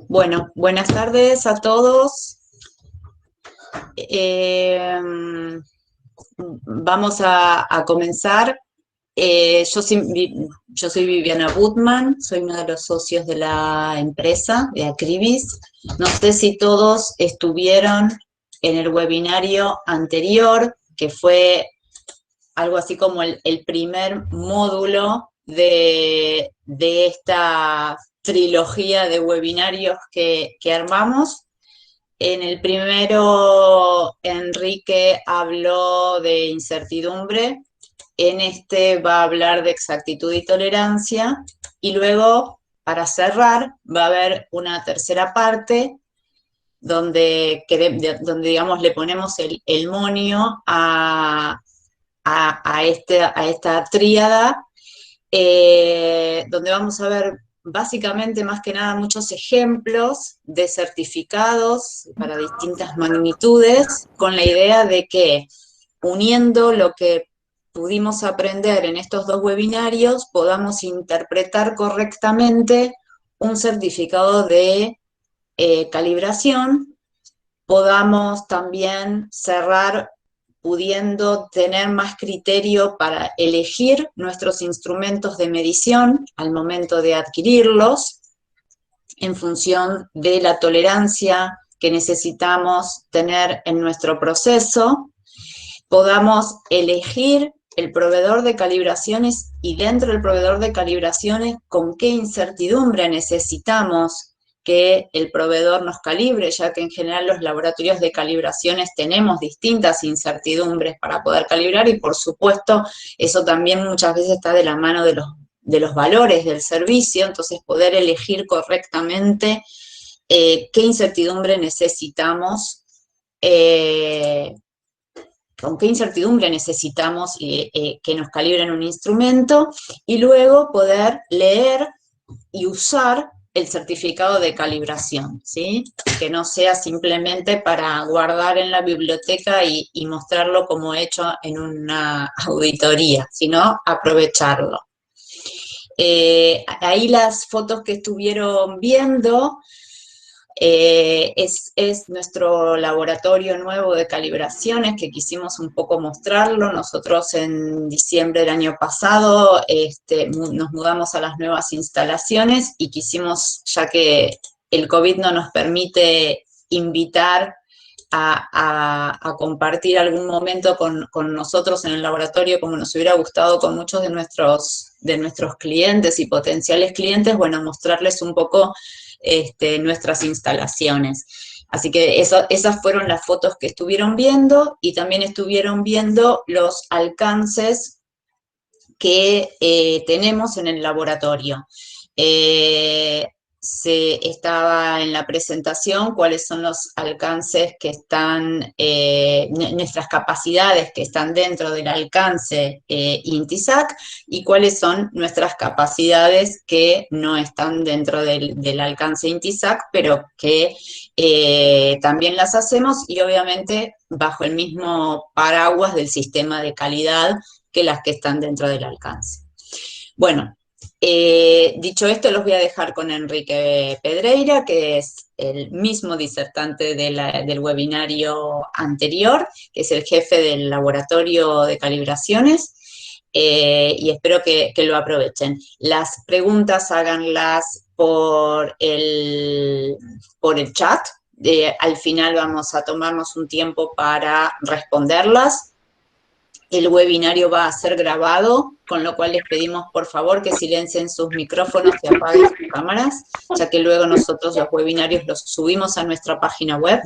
Bueno, buenas tardes a todos. Vamos a comenzar. Yo soy Viviana Butman, soy uno de los socios de la empresa, de Acribis. No sé si todos estuvieron en el webinario anterior, que fue algo así como el primer módulo de esta trilogía de webinarios que armamos. En el primero, Enrique habló de incertidumbre, en este va a hablar de exactitud y tolerancia, y luego, para cerrar, va a haber una tercera parte donde digamos, le ponemos el monio a esta tríada, donde vamos a ver básicamente, más que nada, muchos ejemplos de certificados para distintas magnitudes, con la idea de que, uniendo lo que pudimos aprender en estos dos webinarios, podamos interpretar correctamente un certificado de calibración, podamos también cerrar pudiendo tener más criterio para elegir nuestros instrumentos de medición al momento de adquirirlos, en función de la tolerancia que necesitamos tener en nuestro proceso, podamos elegir el proveedor de calibraciones y dentro del proveedor de calibraciones con qué incertidumbre necesitamos que el proveedor nos calibre, ya que en general los laboratorios de calibraciones tenemos distintas incertidumbres para poder calibrar y por supuesto eso también muchas veces está de la mano de los valores del servicio, entonces poder elegir correctamente qué incertidumbre necesitamos, con qué incertidumbre necesitamos que nos calibren un instrumento, y luego poder leer y usar el certificado de calibración, ¿sí? Que no sea simplemente para guardar en la biblioteca y mostrarlo como hecho en una auditoría, sino aprovecharlo. Ahí las fotos que estuvieron viendo es nuestro laboratorio nuevo de calibraciones, que quisimos un poco mostrarlo. Nosotros en diciembre del año pasado nos mudamos a las nuevas instalaciones y quisimos, ya que el COVID no nos permite invitar a compartir algún momento con nosotros en el laboratorio, como nos hubiera gustado con muchos de nuestros clientes y potenciales clientes, bueno, mostrarles un poco nuestras instalaciones. Así que esas fueron las fotos que estuvieron viendo, y también estuvieron viendo los alcances que tenemos en el laboratorio. Estaba en la presentación cuáles son los alcances que están, nuestras capacidades que están dentro del alcance INTISAC, y cuáles son nuestras capacidades que no están dentro del alcance INTISAC, pero que también las hacemos, y obviamente bajo el mismo paraguas del sistema de calidad que las que están dentro del alcance. Bueno, dicho esto, los voy a dejar con Enrique Pedreira, que es el mismo disertante del webinario anterior, que es el jefe del laboratorio de calibraciones, y espero que lo aprovechen. Las preguntas háganlas por el chat. Al final vamos a tomarnos un tiempo para responderlas. El webinario va a ser grabado, con lo cual les pedimos por favor que silencien sus micrófonos y apaguen sus cámaras, ya que luego nosotros los webinarios los subimos a nuestra página web.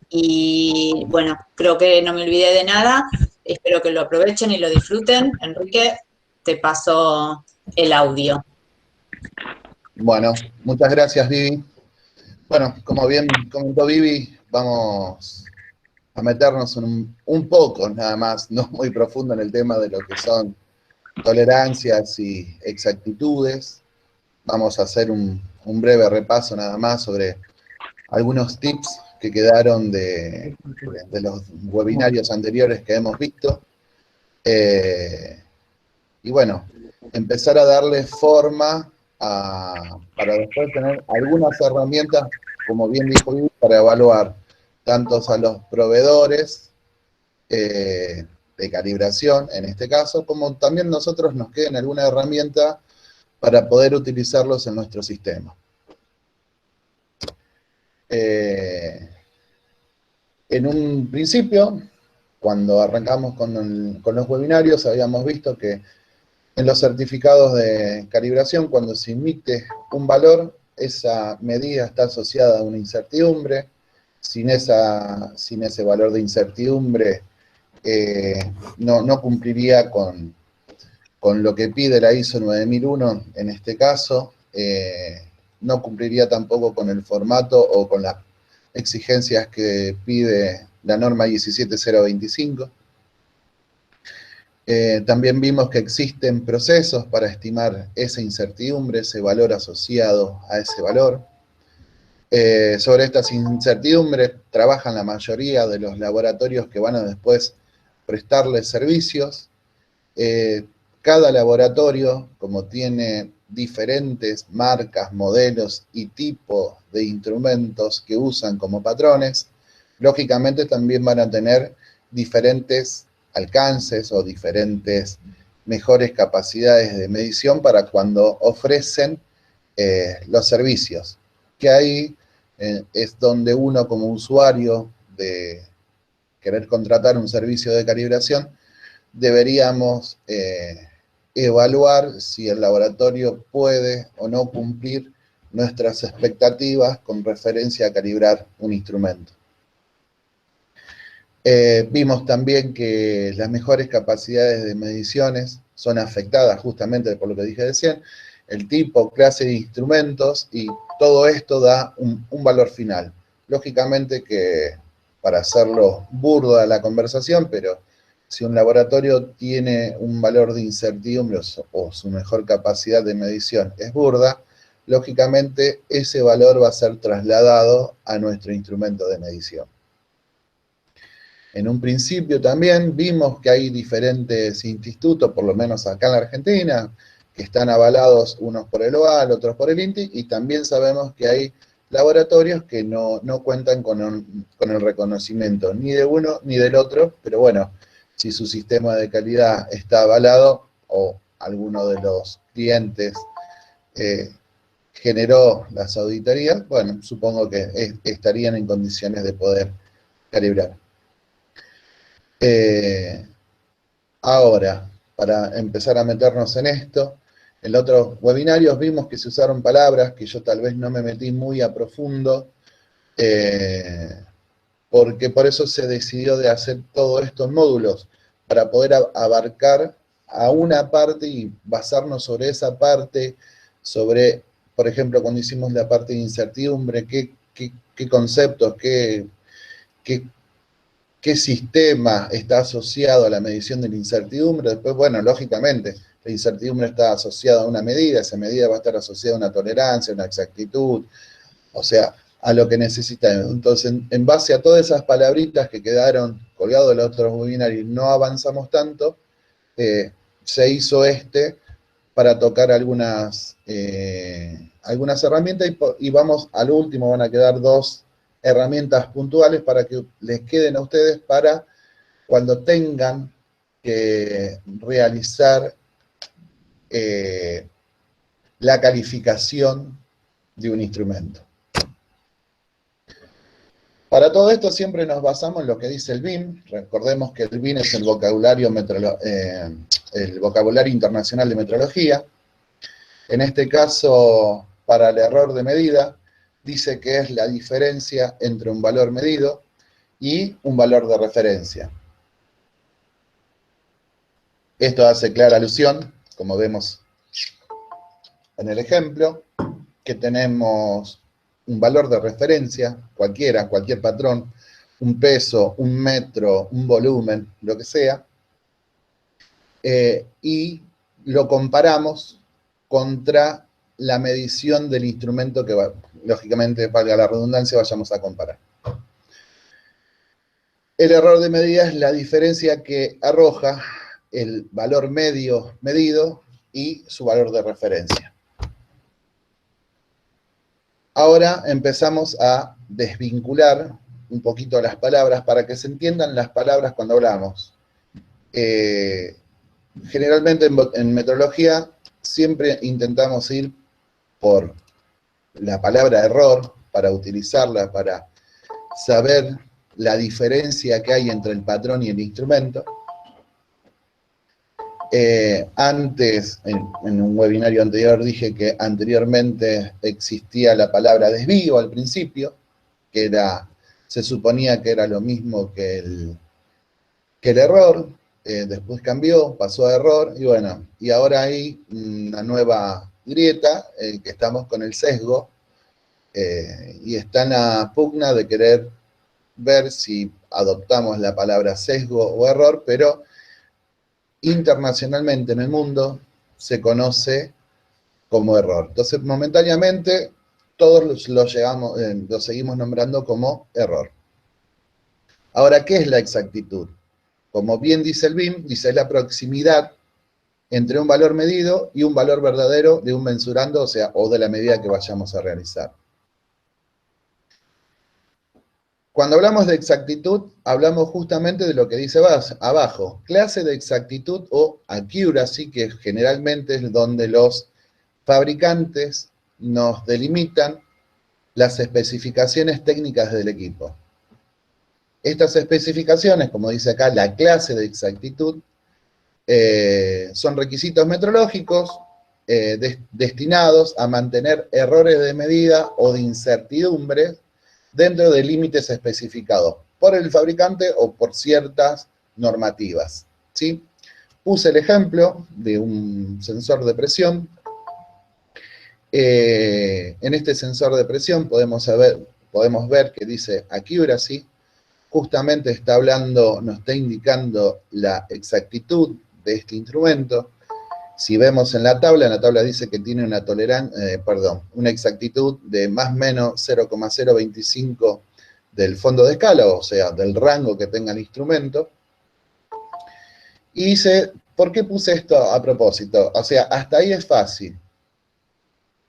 Y bueno, creo que no me olvidé de nada. Espero que lo aprovechen y lo disfruten. Enrique, te paso el audio. Bueno, muchas gracias, Vivi. Bueno, como bien comentó Vivi, vamos a meternos un poco, nada más, no muy profundo en el tema de lo que son tolerancias y exactitudes. Vamos a hacer un breve repaso nada más sobre algunos tips que quedaron de los webinarios anteriores que hemos visto. Y bueno, empezar a darle forma para después tener algunas herramientas, como bien dijo Vivi, para evaluar tanto a los proveedores de calibración, en este caso, como también nosotros nos queden alguna herramienta para poder utilizarlos en nuestro sistema. En un principio, cuando arrancamos con los webinarios, habíamos visto que en los certificados de calibración, cuando se emite un valor, esa medida está asociada a una incertidumbre. Sin ese valor de incertidumbre, no cumpliría con lo que pide la ISO 9001 en este caso, no cumpliría tampoco con el formato o con las exigencias que pide la norma 17025. También vimos que existen procesos para estimar esa incertidumbre, ese valor asociado a ese valor. Sobre estas incertidumbres trabajan la mayoría de los laboratorios que van a después prestarles servicios. Cada laboratorio, como tiene diferentes marcas, modelos y tipos de instrumentos que usan como patrones, lógicamente también van a tener diferentes alcances o diferentes mejores capacidades de medición para cuando ofrecen los servicios. Que ahí es donde uno como usuario de querer contratar un servicio de calibración, deberíamos evaluar si el laboratorio puede o no cumplir nuestras expectativas con referencia a calibrar un instrumento. Vimos también que las mejores capacidades de mediciones son afectadas justamente por lo que dije recién, el tipo, clase de instrumentos, y todo esto da un valor final. Lógicamente que, para hacerlo burdo a la conversación, pero si un laboratorio tiene un valor de incertidumbre o su mejor capacidad de medición es burda, lógicamente ese valor va a ser trasladado a nuestro instrumento de medición. En un principio también vimos que hay diferentes institutos, por lo menos acá en la Argentina, que están avalados unos por el OAL, otros por el INTI, y también sabemos que hay laboratorios que no cuentan con el reconocimiento ni de uno ni del otro, pero bueno, si su sistema de calidad está avalado o alguno de los clientes generó las auditorías, bueno, supongo que estarían en condiciones de poder calibrar. Ahora, para empezar a meternos en esto, en otros webinarios vimos que se usaron palabras que yo tal vez no me metí muy a profundo, porque por eso se decidió de hacer todos estos módulos, para poder abarcar a una parte y basarnos sobre esa parte, sobre, por ejemplo, cuando hicimos la parte de incertidumbre, qué conceptos, qué sistema está asociado a la medición de la incertidumbre. Después, bueno, lógicamente, la incertidumbre está asociada a una medida, esa medida va a estar asociada a una tolerancia, a una exactitud, o sea, a lo que necesita. Entonces, en base a todas esas palabritas que quedaron colgados de los otros webinarios y no avanzamos tanto, se hizo para tocar algunas herramientas y vamos al último, van a quedar dos herramientas puntuales para que les queden a ustedes para cuando tengan que realizar la calificación de un instrumento. Para todo esto siempre nos basamos en lo que dice el BIM. Recordemos que el BIM es el vocabulario internacional de metrología. En este caso, para el error de medida, dice que es la diferencia entre un valor medido y un valor de referencia. Esto hace clara alusión, como vemos en el ejemplo, que tenemos un valor de referencia, cualquier patrón, un peso, un metro, un volumen, lo que sea, y lo comparamos contra la medición del instrumento que, lógicamente, valga la redundancia, vayamos a comparar. El error de medida es la diferencia que arroja el valor medio medido y su valor de referencia. Ahora empezamos a desvincular un poquito las palabras para que se entiendan las palabras cuando hablamos. Generalmente en metrología siempre intentamos ir por la palabra error para utilizarla, para saber la diferencia que hay entre el patrón y el instrumento. Antes, en un webinario anterior, dije que anteriormente existía la palabra desvío al principio, que se suponía que era lo mismo que el error, después cambió, pasó a error, y bueno, y ahora hay una nueva grieta, que estamos con el sesgo, y está en la pugna de querer ver si adoptamos la palabra sesgo o error, pero internacionalmente en el mundo se conoce como error. Entonces, momentáneamente, todos lo seguimos nombrando como error. Ahora, ¿qué es la exactitud? Como bien dice el BIM, dice la proximidad entre un valor medido y un valor verdadero de un mensurando, o sea, o de la medida que vayamos a realizar. Cuando hablamos de exactitud, hablamos justamente de lo que dice abajo, clase de exactitud o accuracy, que generalmente es donde los fabricantes nos delimitan las especificaciones técnicas del equipo. Estas especificaciones, como dice acá, la clase de exactitud, son requisitos metrológicos destinados a mantener errores de medida o de incertidumbre dentro de límites especificados por el fabricante o por ciertas normativas, ¿sí? Puse el ejemplo de un sensor de presión. En este sensor de presión podemos ver que dice accuracy, justamente está hablando, nos está indicando la exactitud de este instrumento. Si vemos en la tabla dice que tiene una exactitud de más o menos 0,025 del fondo de escala, o sea, del rango que tenga el instrumento. Y dice, ¿por qué puse esto a propósito? O sea, hasta ahí es fácil,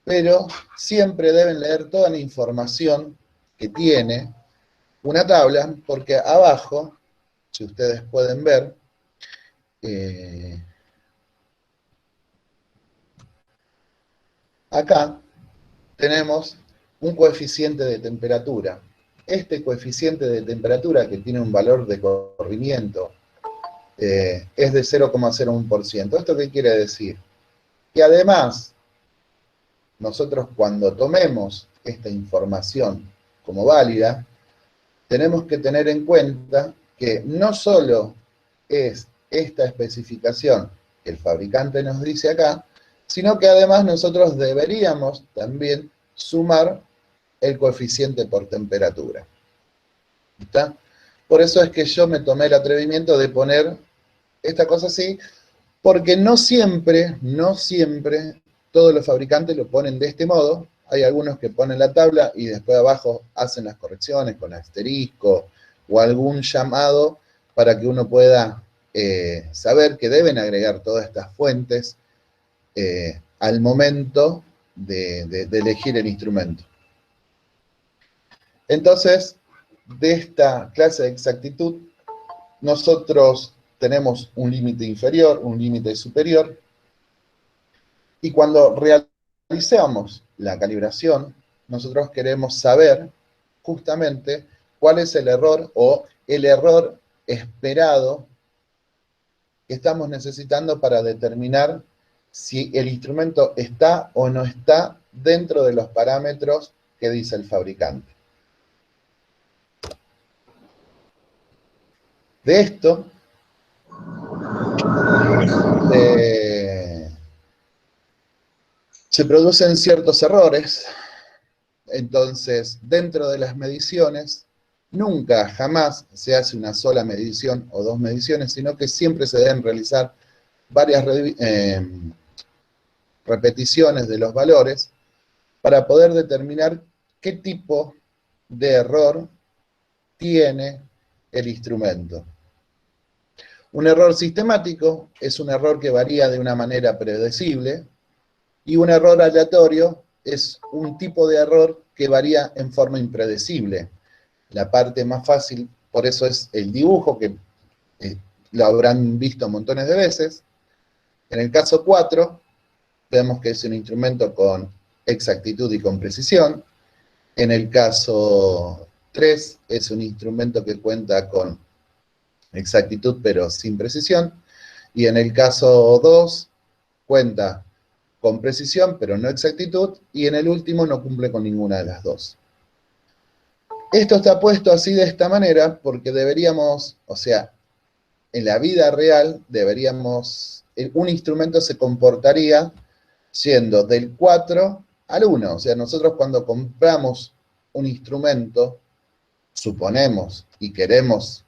pero siempre deben leer toda la información que tiene una tabla, porque abajo, si ustedes pueden ver, acá tenemos un coeficiente de temperatura. Este coeficiente de temperatura, que tiene un valor de corrimiento, es de 0,01%. ¿Esto qué quiere decir? Que además, nosotros cuando tomemos esta información como válida, tenemos que tener en cuenta que no solo es esta especificación que el fabricante nos dice acá, sino que además nosotros deberíamos también sumar el coeficiente por temperatura. ¿Está? Por eso es que yo me tomé el atrevimiento de poner esta cosa así, porque no siempre todos los fabricantes lo ponen de este modo. Hay algunos que ponen la tabla y después abajo hacen las correcciones con asterisco o algún llamado para que uno pueda saber que deben agregar todas estas fuentes al momento de elegir el instrumento. Entonces, de esta clase de exactitud, nosotros tenemos un límite inferior, un límite superior, y cuando realizamos la calibración, nosotros queremos saber justamente cuál es el error o el error esperado que estamos necesitando para determinar si el instrumento está o no está dentro de los parámetros que dice el fabricante. De esto, se producen ciertos errores. Entonces, dentro de las mediciones, nunca, jamás se hace una sola medición o dos mediciones, sino que siempre se deben realizar varias repeticiones de los valores para poder determinar qué tipo de error tiene el instrumento. Un error sistemático es un error que varía de una manera predecible, y un error aleatorio es un tipo de error que varía en forma impredecible. La parte más fácil, por eso es el dibujo, que lo habrán visto montones de veces. En el caso 4, vemos que es un instrumento con exactitud y con precisión. En el caso 3, es un instrumento que cuenta con exactitud pero sin precisión. Y en el caso 2, cuenta con precisión pero no exactitud. Y en el último no cumple con ninguna de las dos. Esto está puesto así de esta manera porque deberíamos, o sea, en la vida real deberíamos, un instrumento se comportaría siendo del 4 al 1. O sea, nosotros cuando compramos un instrumento, suponemos y queremos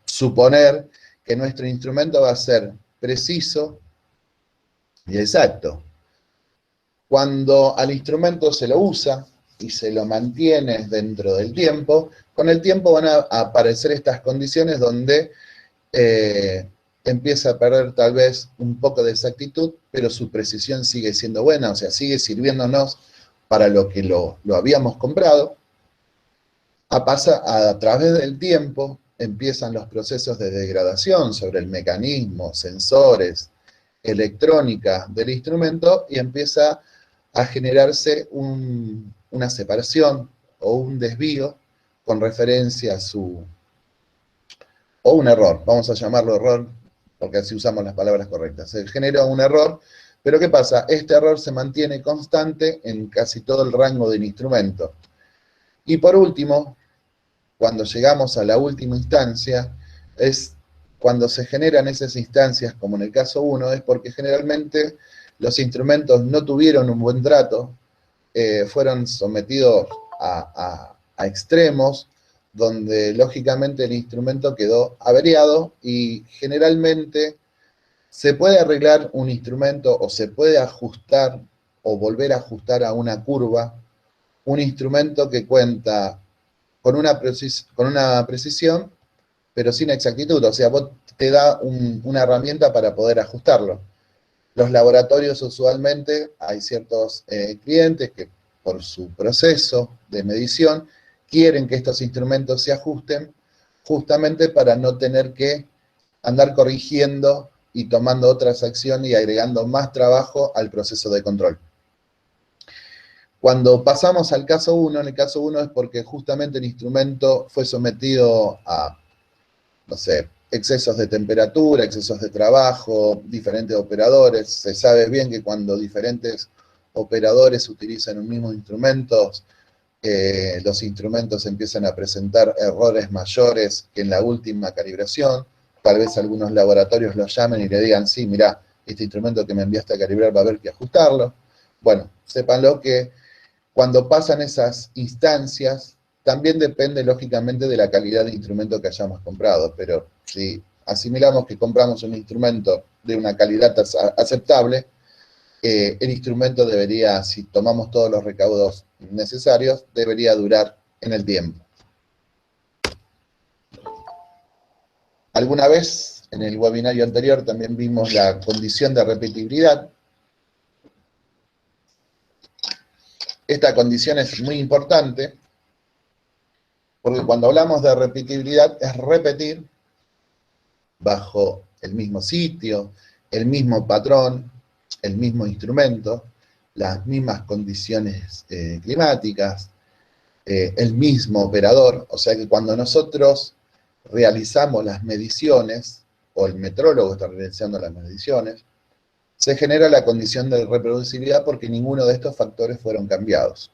suponer que nuestro instrumento va a ser preciso y exacto. Cuando al instrumento se lo usa y se lo mantiene dentro del tiempo, con el tiempo van a aparecer estas condiciones donde empieza a perder tal vez un poco de exactitud, pero su precisión sigue siendo buena, o sea, sigue sirviéndonos para lo que lo habíamos comprado. A través del tiempo empiezan los procesos de degradación sobre el mecanismo, sensores, electrónica del instrumento, y empieza a generarse una separación o un desvío con referencia a su, o un error, vamos a llamarlo error, porque así usamos las palabras correctas. Se genera un error, pero ¿qué pasa? Este error se mantiene constante en casi todo el rango del instrumento. Y por último, cuando llegamos a la última instancia, es cuando se generan esas instancias, como en el caso 1, es porque generalmente los instrumentos no tuvieron un buen trato, fueron sometidos a extremos, donde lógicamente el instrumento quedó averiado, y generalmente se puede arreglar un instrumento o se puede ajustar o volver a ajustar a una curva un instrumento que cuenta con una precisión, pero sin exactitud. O sea, vos te da una herramienta para poder ajustarlo. Los laboratorios usualmente, hay ciertos clientes que por su proceso de medición quieren que estos instrumentos se ajusten justamente para no tener que andar corrigiendo y tomando otras acciones y agregando más trabajo al proceso de control. Cuando pasamos al caso 1, en el caso 1 es porque justamente el instrumento fue sometido a, no sé, excesos de temperatura, excesos de trabajo, diferentes operadores. Se sabe bien que cuando diferentes operadores utilizan un mismo instrumento, los instrumentos empiezan a presentar errores mayores que en la última calibración. Tal vez algunos laboratorios lo llamen y le digan, sí, mirá, este instrumento que me enviaste a calibrar va a haber que ajustarlo. Bueno, sépanlo que cuando pasan esas instancias, también depende lógicamente de la calidad de instrumento que hayamos comprado, pero si asimilamos que compramos un instrumento de una calidad aceptable, el instrumento debería, si tomamos todos los recaudos necesarios, debería durar en el tiempo. Alguna vez, en el webinario anterior, también vimos la condición de repetibilidad. Esta condición es muy importante, porque cuando hablamos de repetibilidad, es repetir bajo el mismo sitio, el mismo patrón, el mismo instrumento, las mismas condiciones climáticas, el mismo operador. O sea que cuando nosotros realizamos las mediciones, o el metrólogo está realizando las mediciones, se genera la condición de reproducibilidad porque ninguno de estos factores fueron cambiados.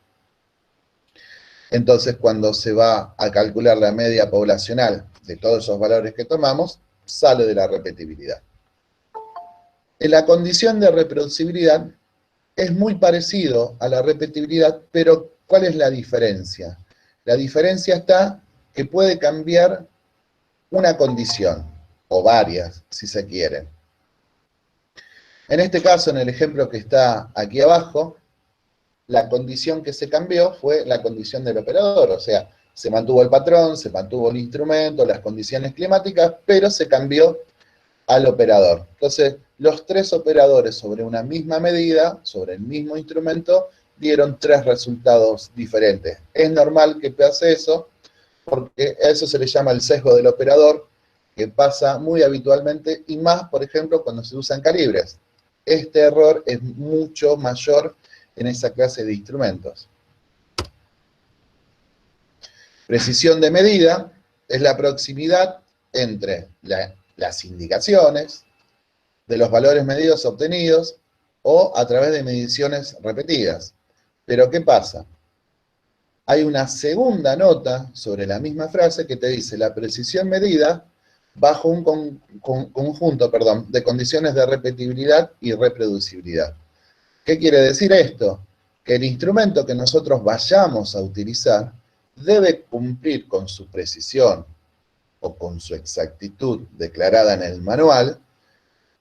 Entonces, cuando se va a calcular la media poblacional de todos esos valores que tomamos, sale de la repetibilidad. En la condición de reproducibilidad es muy parecido a la repetibilidad, pero ¿cuál es la diferencia? La diferencia está que puede cambiar una condición, o varias, si se quiere. En este caso, en el ejemplo que está aquí abajo, la condición que se cambió fue la condición del operador. O sea, Se mantuvo el patrón, se mantuvo el instrumento, las condiciones climáticas, pero se cambió al operador. Entonces, los tres operadores sobre una misma medida, sobre el mismo instrumento, dieron tres resultados diferentes. Es normal que pase eso, porque a eso se le llama el sesgo del operador, que pasa muy habitualmente, y más, por ejemplo, cuando se usan calibres. Este error es mucho mayor en esa clase de instrumentos. Precisión de medida es la proximidad entre las indicaciones de los valores medidos obtenidos o a través de mediciones repetidas. Pero ¿qué pasa? Hay una segunda nota sobre la misma frase que te dice la precisión medida bajo un conjunto de condiciones de repetibilidad y reproducibilidad. ¿Qué quiere decir esto? Que el instrumento que nosotros vayamos a utilizar debe cumplir con su precisión o con su exactitud declarada en el manual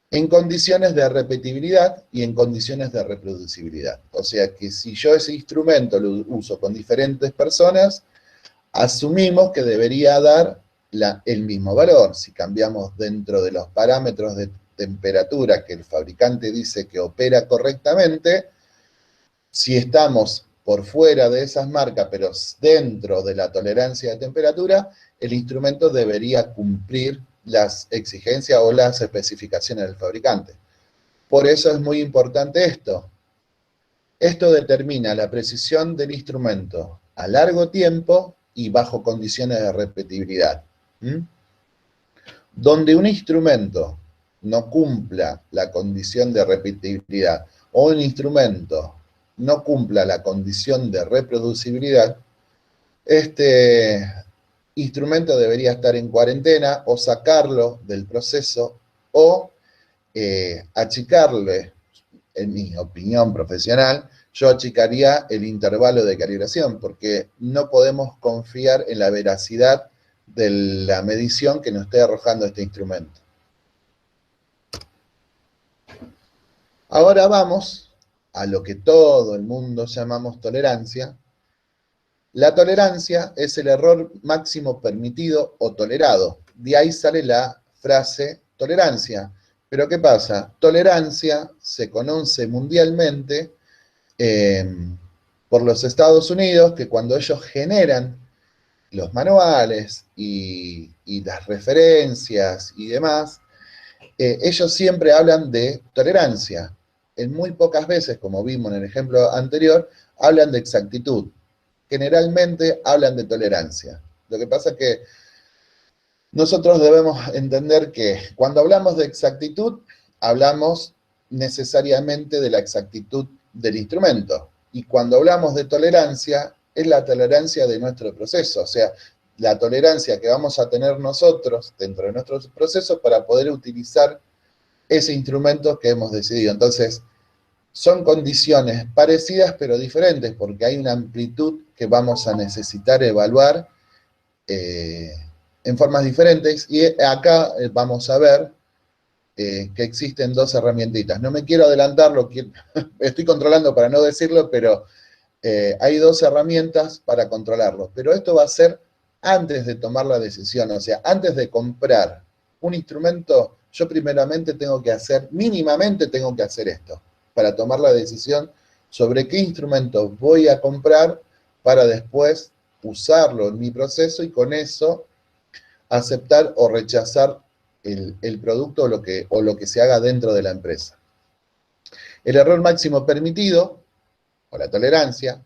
en condiciones de repetibilidad y en condiciones de reproducibilidad. O sea que si yo ese instrumento lo uso con diferentes personas, asumimos que debería dar el mismo valor. Si cambiamos dentro de los parámetros de temperatura que el fabricante dice que opera correctamente, si estamos por fuera de esas marcas, pero dentro de la tolerancia de temperatura, el instrumento debería cumplir las exigencias o las especificaciones del fabricante. Por eso es muy importante esto. Esto determina la precisión del instrumento a largo tiempo y bajo condiciones de repetibilidad. Donde un instrumento no cumpla la condición de repetibilidad o un instrumento no cumpla la condición de reproducibilidad, este instrumento debería estar en cuarentena o sacarlo del proceso o achicarle, en mi opinión profesional, yo achicaría el intervalo de calibración porque no podemos confiar en la veracidad de la medición que nos esté arrojando este instrumento. Ahora vamos a lo que todo el mundo llamamos tolerancia. La tolerancia es el error máximo permitido o tolerado. De ahí sale la frase tolerancia. Pero ¿qué pasa? Tolerancia se conoce mundialmente por los Estados Unidos, que cuando ellos generan los manuales y las referencias y demás, ellos siempre hablan de tolerancia. En muy pocas veces, como vimos en el ejemplo anterior, hablan de exactitud. Generalmente hablan de tolerancia. Lo que pasa es que nosotros debemos entender que cuando hablamos de exactitud, hablamos necesariamente de la exactitud del instrumento. Y cuando hablamos de tolerancia, es la tolerancia de nuestro proceso, o sea, la tolerancia que vamos a tener nosotros dentro de nuestros procesos para poder utilizar ese instrumento que hemos decidido. Entonces, son condiciones parecidas pero diferentes, porque hay una amplitud que vamos a necesitar evaluar en formas diferentes, y acá vamos a ver que existen dos herramientitas. No me quiero adelantar, estoy controlando para no decirlo, pero hay dos herramientas para controlarlo. Pero esto va a ser antes de tomar la decisión, o sea, antes de comprar un instrumento, yo primeramente mínimamente tengo que hacer esto, para tomar la decisión sobre qué instrumento voy a comprar para después usarlo en mi proceso y con eso aceptar o rechazar el producto o lo que se haga dentro de la empresa. El error máximo permitido, o la tolerancia,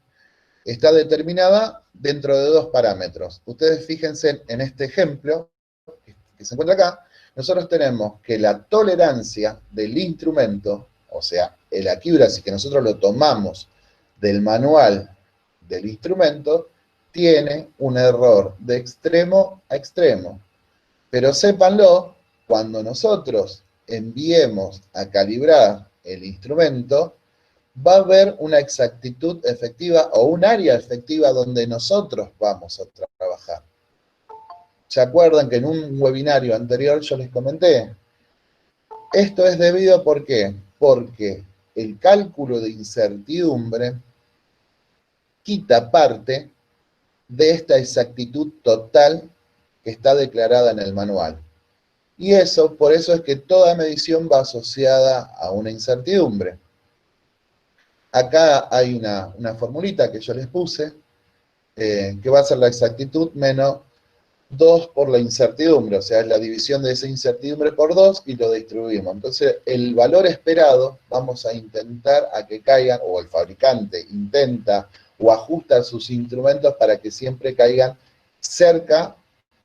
está determinada dentro de dos parámetros. Ustedes fíjense en este ejemplo que se encuentra acá. Nosotros tenemos que la tolerancia del instrumento, o sea, el accuracy que nosotros lo tomamos del manual del instrumento, tiene un error de extremo a extremo. Pero sépanlo, cuando nosotros enviemos a calibrar el instrumento, va a haber una exactitud efectiva o un área efectiva donde nosotros vamos a trabajar. ¿Se acuerdan que en un webinario anterior yo les comenté? Esto es debido, ¿por qué? Porque el cálculo de incertidumbre quita parte de esta exactitud total que está declarada en el manual. Y eso, por eso es que toda medición va asociada a una incertidumbre. Acá hay una formulita que yo les puse, que va a ser la exactitud menos 2 por la incertidumbre, o sea, es la división de esa incertidumbre por 2 y lo distribuimos. Entonces, el valor esperado, vamos a intentar a que caigan, o el fabricante intenta o ajusta sus instrumentos para que siempre caigan cerca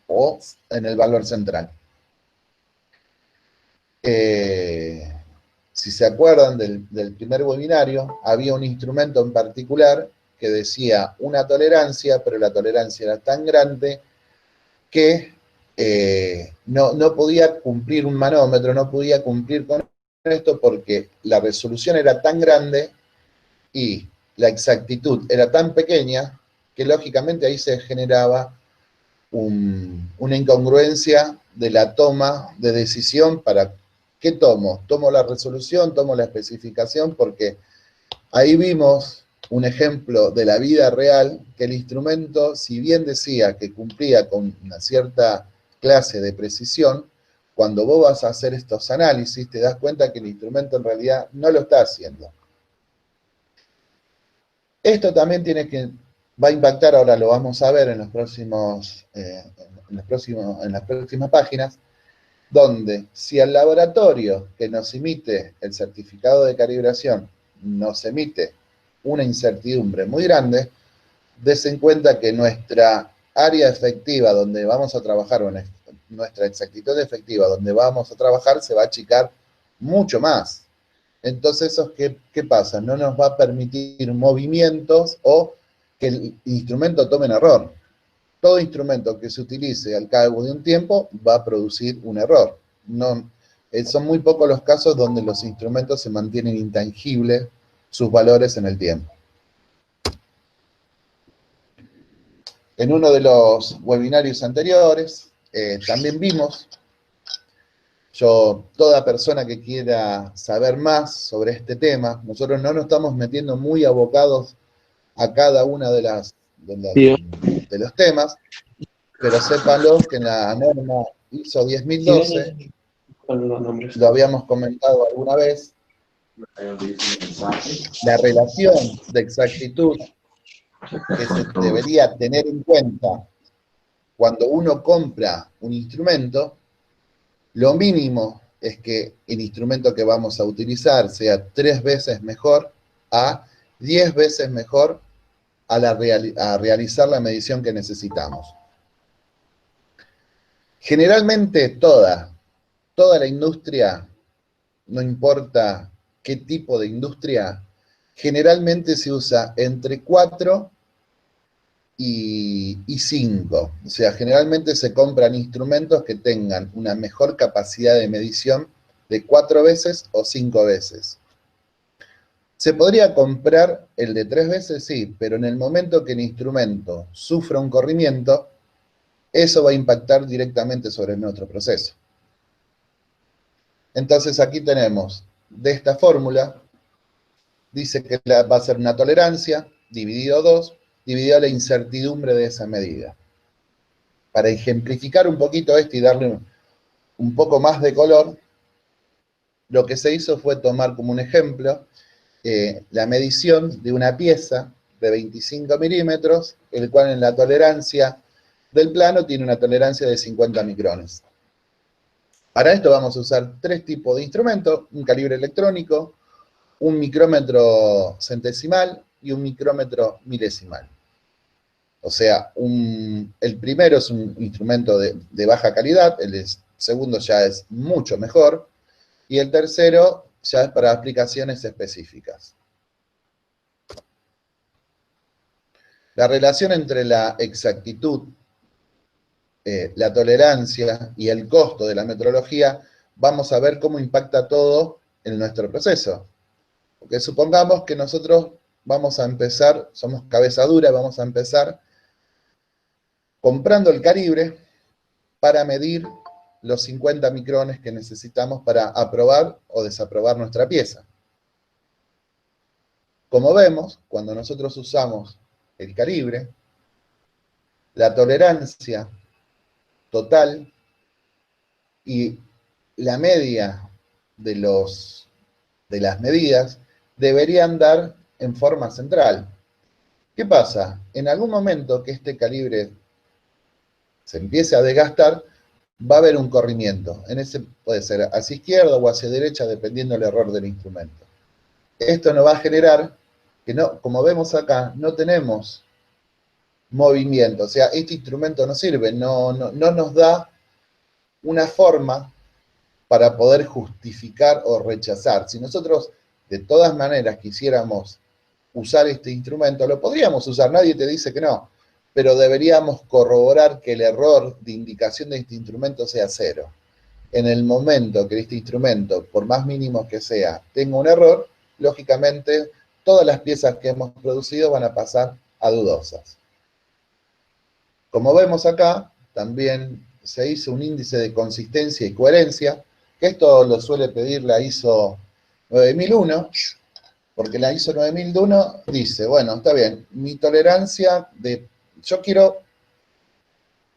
o en el valor central. Si se acuerdan del primer webinario, había un instrumento en particular que decía una tolerancia, pero la tolerancia era tan grande que no podía cumplir un manómetro, no podía cumplir con esto porque la resolución era tan grande y la exactitud era tan pequeña que lógicamente ahí se generaba una incongruencia de la toma de decisión para ¿qué tomo? ¿Tomo la resolución? ¿Tomo la especificación? Porque ahí vimos un ejemplo de la vida real, que el instrumento, si bien decía que cumplía con una cierta clase de precisión, cuando vos vas a hacer estos análisis, te das cuenta que el instrumento en realidad no lo está haciendo. Esto también va a impactar, ahora lo vamos a ver en las próximas páginas, donde si el laboratorio que nos emite el certificado de calibración nos emite una incertidumbre muy grande, des en cuenta que nuestra área efectiva donde vamos a trabajar, o nuestra exactitud efectiva donde vamos a trabajar, se va a achicar mucho más. Entonces, ¿qué pasa? No nos va a permitir movimientos o que el instrumento tome un error. Todo instrumento que se utilice al cabo de un tiempo va a producir un error. No, son muy pocos los casos donde los instrumentos se mantienen intangibles sus valores en el tiempo. En uno de los webinarios anteriores también vimos, toda persona que quiera saber más sobre este tema, nosotros no nos estamos metiendo muy abocados a cada una de los temas, pero sépanlo que en la norma ISO 10012, lo habíamos comentado alguna vez, la relación de exactitud que se debería tener en cuenta cuando uno compra un instrumento, lo mínimo es que el instrumento que vamos a utilizar sea 3 veces mejor a 10 veces mejor a realizar la medición que necesitamos. Generalmente toda la industria, no importa qué tipo de industria, generalmente se usa entre 4 y 5. O sea, generalmente se compran instrumentos que tengan una mejor capacidad de medición de 4 veces o 5 veces. ¿Se podría comprar el de 3 veces? Sí, pero en el momento que el instrumento sufra un corrimiento, eso va a impactar directamente sobre nuestro proceso. Entonces aquí tenemos, de esta fórmula, dice que va a ser una tolerancia, dividido 2, dividido la incertidumbre de esa medida. Para ejemplificar un poquito esto y darle un poco más de color, lo que se hizo fue tomar como un ejemplo la medición de una pieza de 25 milímetros, el cual en la tolerancia del plano tiene una tolerancia de 50 micrones. Para esto vamos a usar 3 tipos de instrumentos: un calibre electrónico, un micrómetro centesimal y un micrómetro milesimal. O sea, el primero es un instrumento de baja calidad, el segundo ya es mucho mejor, y el tercero ya es para aplicaciones específicas. La relación entre la exactitud, la tolerancia y el costo de la metrología, vamos a ver cómo impacta todo en nuestro proceso. Porque supongamos que nosotros vamos a empezar, somos cabeza dura, vamos a empezar comprando el calibre para medir los 50 micrones que necesitamos para aprobar o desaprobar nuestra pieza. Como vemos, cuando nosotros usamos el calibre, La tolerancia total y la media de las medidas deberían dar en forma central. ¿Qué pasa? En algún momento que este calibre se empiece a desgastar, va a haber un corrimiento. En ese puede ser hacia izquierda o hacia derecha, dependiendo del error del instrumento. Esto nos va a generar que, no, como vemos acá, no tenemos movimiento. O sea, este instrumento no sirve, no nos da una forma para poder justificar o rechazar. Si nosotros de todas maneras quisiéramos usar este instrumento, lo podríamos usar, nadie te dice que no, pero deberíamos corroborar que el error de indicación de este instrumento sea cero. En el momento que este instrumento, por más mínimo que sea, tenga un error, lógicamente todas las piezas que hemos producido van a pasar a dudosas. Como vemos acá, también se hizo un índice de consistencia y coherencia, que esto lo suele pedir la ISO 9001, porque la ISO 9001 dice, bueno, está bien, mi tolerancia de,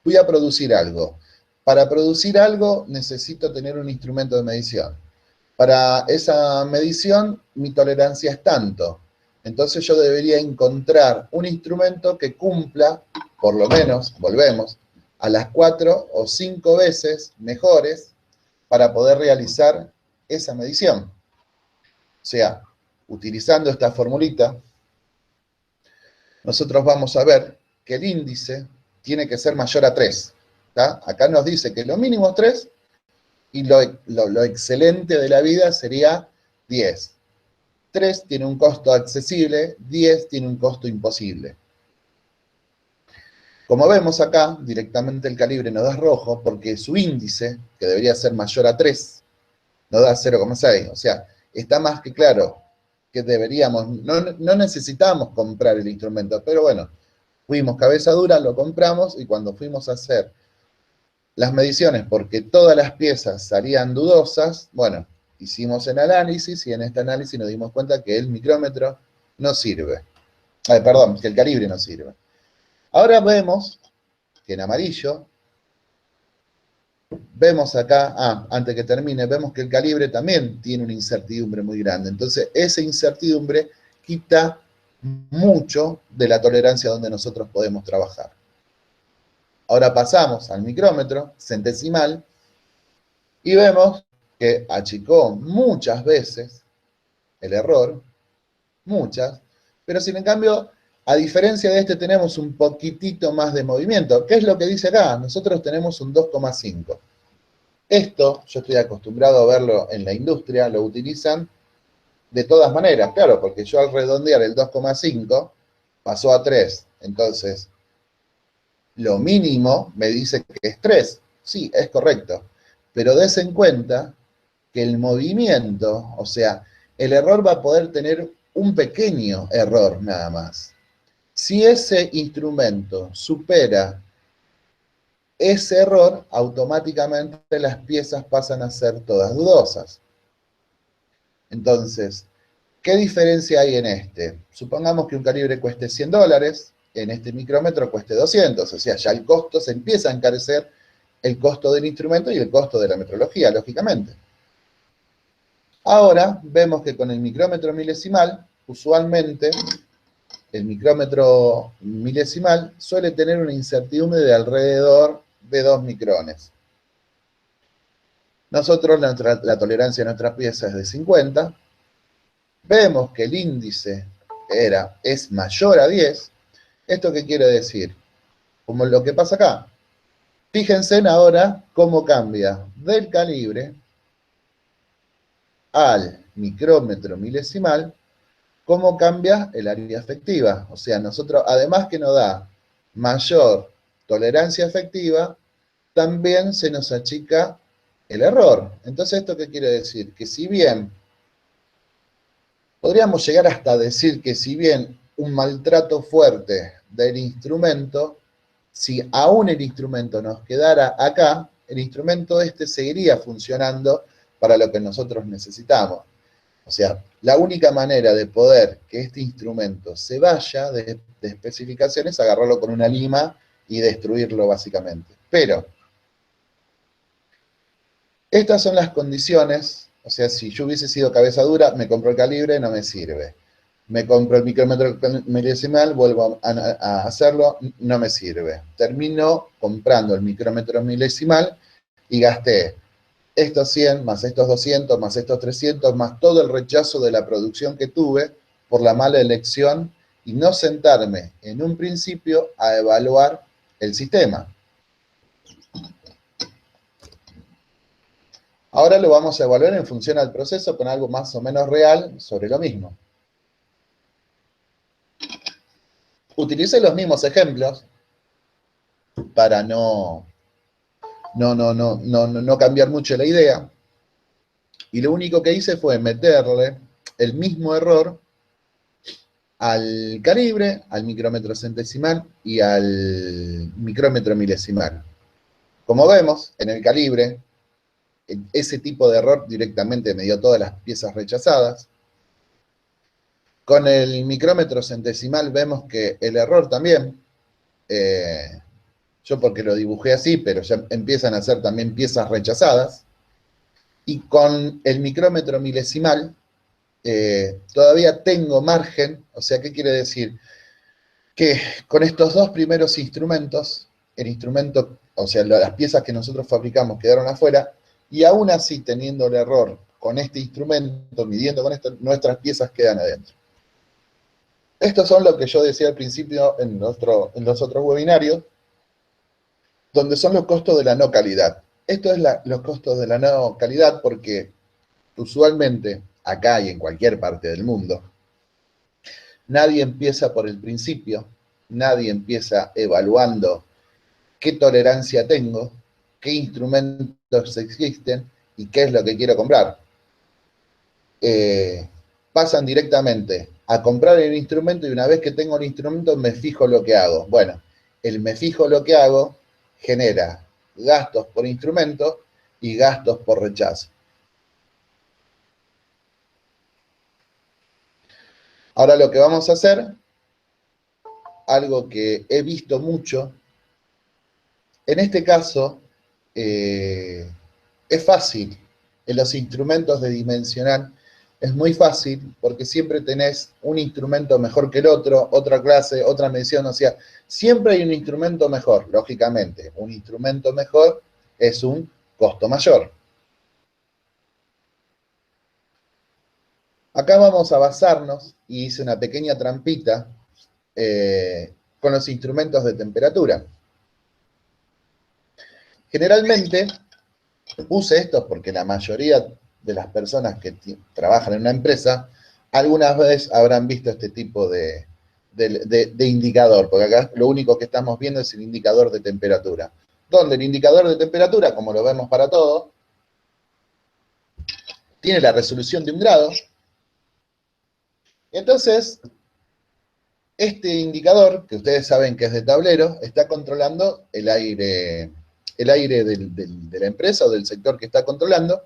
voy a producir algo. Para producir algo necesito tener un instrumento de medición. Para esa medición mi tolerancia es tanto. Entonces yo debería encontrar un instrumento que cumpla, por lo menos, volvemos, a las 4 o 5 veces mejores para poder realizar esa medición. O sea, utilizando esta formulita, nosotros vamos a ver que el índice tiene que ser mayor a 3. ¿Tá? Acá nos dice que lo mínimo es 3 y lo excelente de la vida sería 10. 3 tiene un costo accesible, 10 tiene un costo imposible. Como vemos acá, directamente el calibre nos da rojo porque su índice, que debería ser mayor a 3, nos da 0,6. O sea, está más que claro que deberíamos, no necesitamos comprar el instrumento, pero bueno, fuimos cabeza dura, lo compramos y cuando fuimos a hacer las mediciones, porque todas las piezas salían dudosas, bueno, hicimos el análisis y en este análisis nos dimos cuenta que el micrómetro no sirve. Perdón, que el calibre no sirve. Ahora vemos que en amarillo, vemos acá, antes que termine, vemos que el calibre también tiene una incertidumbre muy grande. Entonces, esa incertidumbre quita mucho de la tolerancia donde nosotros podemos trabajar. Ahora pasamos al micrómetro centesimal y vemos que achicó muchas veces el error, muchas, pero sin en cambio, a diferencia de este, tenemos un poquitito más de movimiento. ¿Qué es lo que dice acá? Nosotros tenemos un 2,5. Esto, yo estoy acostumbrado a verlo en la industria, lo utilizan de todas maneras, claro, porque yo al redondear el 2,5 pasó a 3. Entonces, lo mínimo me dice que es 3. Sí, es correcto. Pero des en cuenta que el movimiento, o sea, el error va a poder tener un pequeño error nada más. Si ese instrumento supera ese error, automáticamente las piezas pasan a ser todas dudosas. Entonces, ¿qué diferencia hay en este? Supongamos que un calibre cueste $100, en este micrómetro cueste 200, o sea, ya el costo se empieza a encarecer, el costo del instrumento y el costo de la metrología, lógicamente. Ahora vemos que con el micrómetro milesimal, usualmente el micrómetro milesimal suele tener una incertidumbre de alrededor de 2 micrones. Nosotros, la tolerancia de nuestra pieza es de 50. Vemos que el índice es mayor a 10. ¿Esto qué quiere decir? Como lo que pasa acá. Fíjense ahora cómo cambia del calibre al micrómetro milesimal, cómo cambia el área efectiva. O sea, nosotros, además que nos da mayor tolerancia efectiva, también se nos achica el error. Entonces, ¿esto qué quiere decir? Que si bien, podríamos llegar hasta decir que si bien un maltrato fuerte del instrumento, si aún el instrumento nos quedara acá, el instrumento este seguiría funcionando para lo que nosotros necesitamos. O sea, la única manera de poder que este instrumento se vaya de especificaciones es agarrarlo con una lima y destruirlo básicamente. Pero estas son las condiciones, o sea, si yo hubiese sido cabeza dura, me compro el calibre, no me sirve. Me compro el micrómetro milesimal, vuelvo a hacerlo, no me sirve. Termino comprando el micrómetro milesimal y gasté estos 100, más estos 200, más estos 300, más todo el rechazo de la producción que tuve por la mala elección y no sentarme en un principio a evaluar el sistema. Ahora lo vamos a evaluar en función al proceso con algo más o menos real sobre lo mismo. Utilicé los mismos ejemplos para no cambiar mucho la idea. Y lo único que hice fue meterle el mismo error al calibre, al micrómetro centesimal y al micrómetro milesimal. Como vemos, en el calibre, ese tipo de error directamente me dio todas las piezas rechazadas. Con el micrómetro centesimal vemos que el error también, yo porque lo dibujé así, pero ya empiezan a ser también piezas rechazadas. Y con el micrómetro milesimal, todavía tengo margen, o sea, ¿qué quiere decir? Que con estos dos primeros instrumentos, el instrumento, o sea, las piezas que nosotros fabricamos quedaron afuera, y aún así teniendo el error con este instrumento, midiendo con esto, nuestras piezas quedan adentro. Estos son lo que yo decía al principio en los otros webinarios, donde son los costos de la no calidad. Esto es los costos de la no calidad porque usualmente, acá y en cualquier parte del mundo, nadie empieza por el principio, nadie empieza evaluando qué tolerancia tengo, qué instrumentos existen y qué es lo que quiero comprar. Pasan directamente a comprar el instrumento y una vez que tengo el instrumento me fijo lo que hago. Bueno, el me fijo lo que hago genera gastos por instrumento y gastos por rechazo. Ahora lo que vamos a hacer, algo que he visto mucho, en este caso es fácil, en los instrumentos de dimensional es muy fácil porque siempre tenés un instrumento mejor que el otro, otra clase, otra medición, o sea, siempre hay un instrumento mejor, lógicamente, un instrumento mejor es un costo mayor. Acá vamos a basarnos, y hice una pequeña trampita, con los instrumentos de temperatura. Generalmente, puse estos porque la mayoría de las personas que trabajan en una empresa, algunas veces habrán visto este tipo de indicador, porque acá lo único que estamos viendo es el indicador de temperatura. Donde el indicador de temperatura, como lo vemos para todo, tiene la resolución de 1 grado. Entonces, este indicador, que ustedes saben que es de tablero, está controlando el aire de la empresa o del sector que está controlando.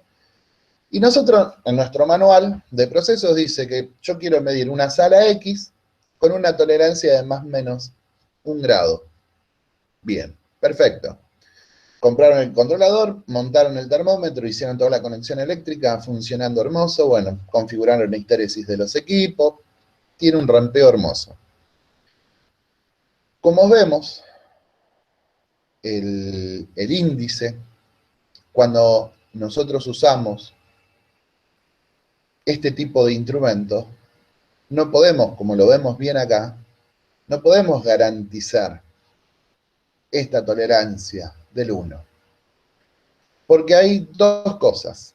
Y nosotros, en nuestro manual de procesos, dice que yo quiero medir una sala X con una tolerancia de más o menos 1 grado. Bien, perfecto. Compraron el controlador, montaron el termómetro, hicieron toda la conexión eléctrica, funcionando hermoso, bueno, configuraron la histéresis de los equipos, tiene un rampeo hermoso. Como vemos, el índice, cuando nosotros usamos este tipo de instrumentos, no podemos, como lo vemos bien acá, no podemos garantizar esta tolerancia del 1. Porque hay dos cosas.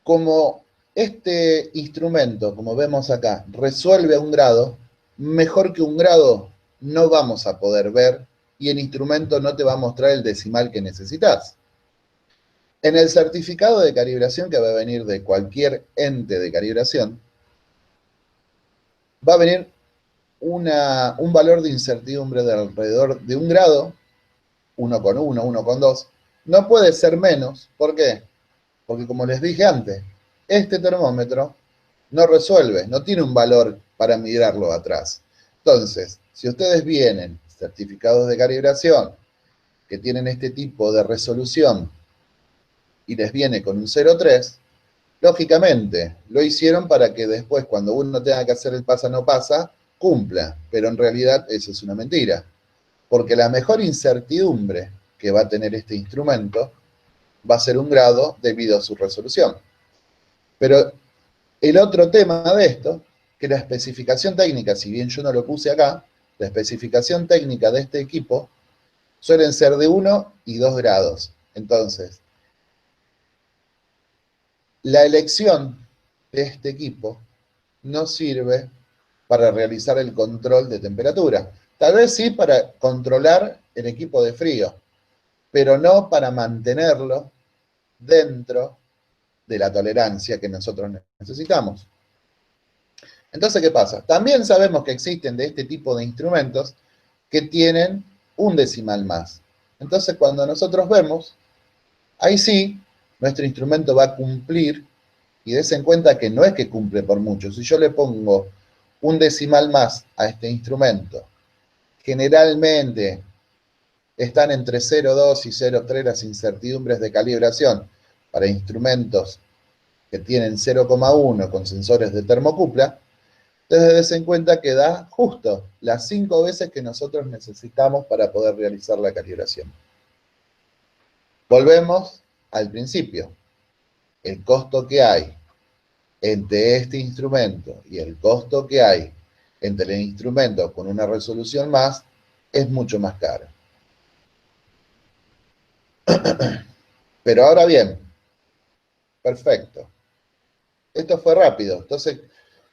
Como este instrumento, como vemos acá, resuelve a 1 grado, mejor que 1 grado no vamos a poder ver y el instrumento no te va a mostrar el decimal que necesitas. En el certificado de calibración que va a venir de cualquier ente de calibración, va a venir un valor de incertidumbre de alrededor de 1 grado, 1,1, 1,2. No puede ser menos. ¿Por qué? Porque como les dije antes, este termómetro no resuelve, no tiene un valor para mirarlo atrás. Entonces, si ustedes vienen certificados de calibración que tienen este tipo de resolución y les viene con un 0,3, lógicamente lo hicieron para que después, cuando uno tenga que hacer el pasa no pasa, cumpla, pero en realidad eso es una mentira, porque la mejor incertidumbre que va a tener este instrumento va a ser un grado debido a su resolución. Pero el otro tema de esto, que la especificación técnica, si bien yo no lo puse acá, la especificación técnica de este equipo suelen ser de 1 y 2 grados. Entonces, la elección de este equipo no sirve para realizar el control de temperatura. Tal vez sí para controlar el equipo de frío, pero no para mantenerlo dentro de la tolerancia que nosotros necesitamos. Entonces, ¿qué pasa? También sabemos que existen de este tipo de instrumentos que tienen un decimal más. Entonces, cuando nosotros vemos, ahí sí, nuestro instrumento va a cumplir, y des en cuenta que no es que cumple por mucho. Si yo le pongo un decimal más a este instrumento, generalmente están entre 0,2 y 0,3 las incertidumbres de calibración para instrumentos que tienen 0,1 con sensores de termocupla. Entonces des en cuenta que da justo las 5 veces que nosotros necesitamos para poder realizar la calibración. Volvemos al principio. El costo que hay entre este instrumento y el costo que hay entre el instrumento con una resolución más es mucho más caro. Pero ahora bien, perfecto. Esto fue rápido. Entonces,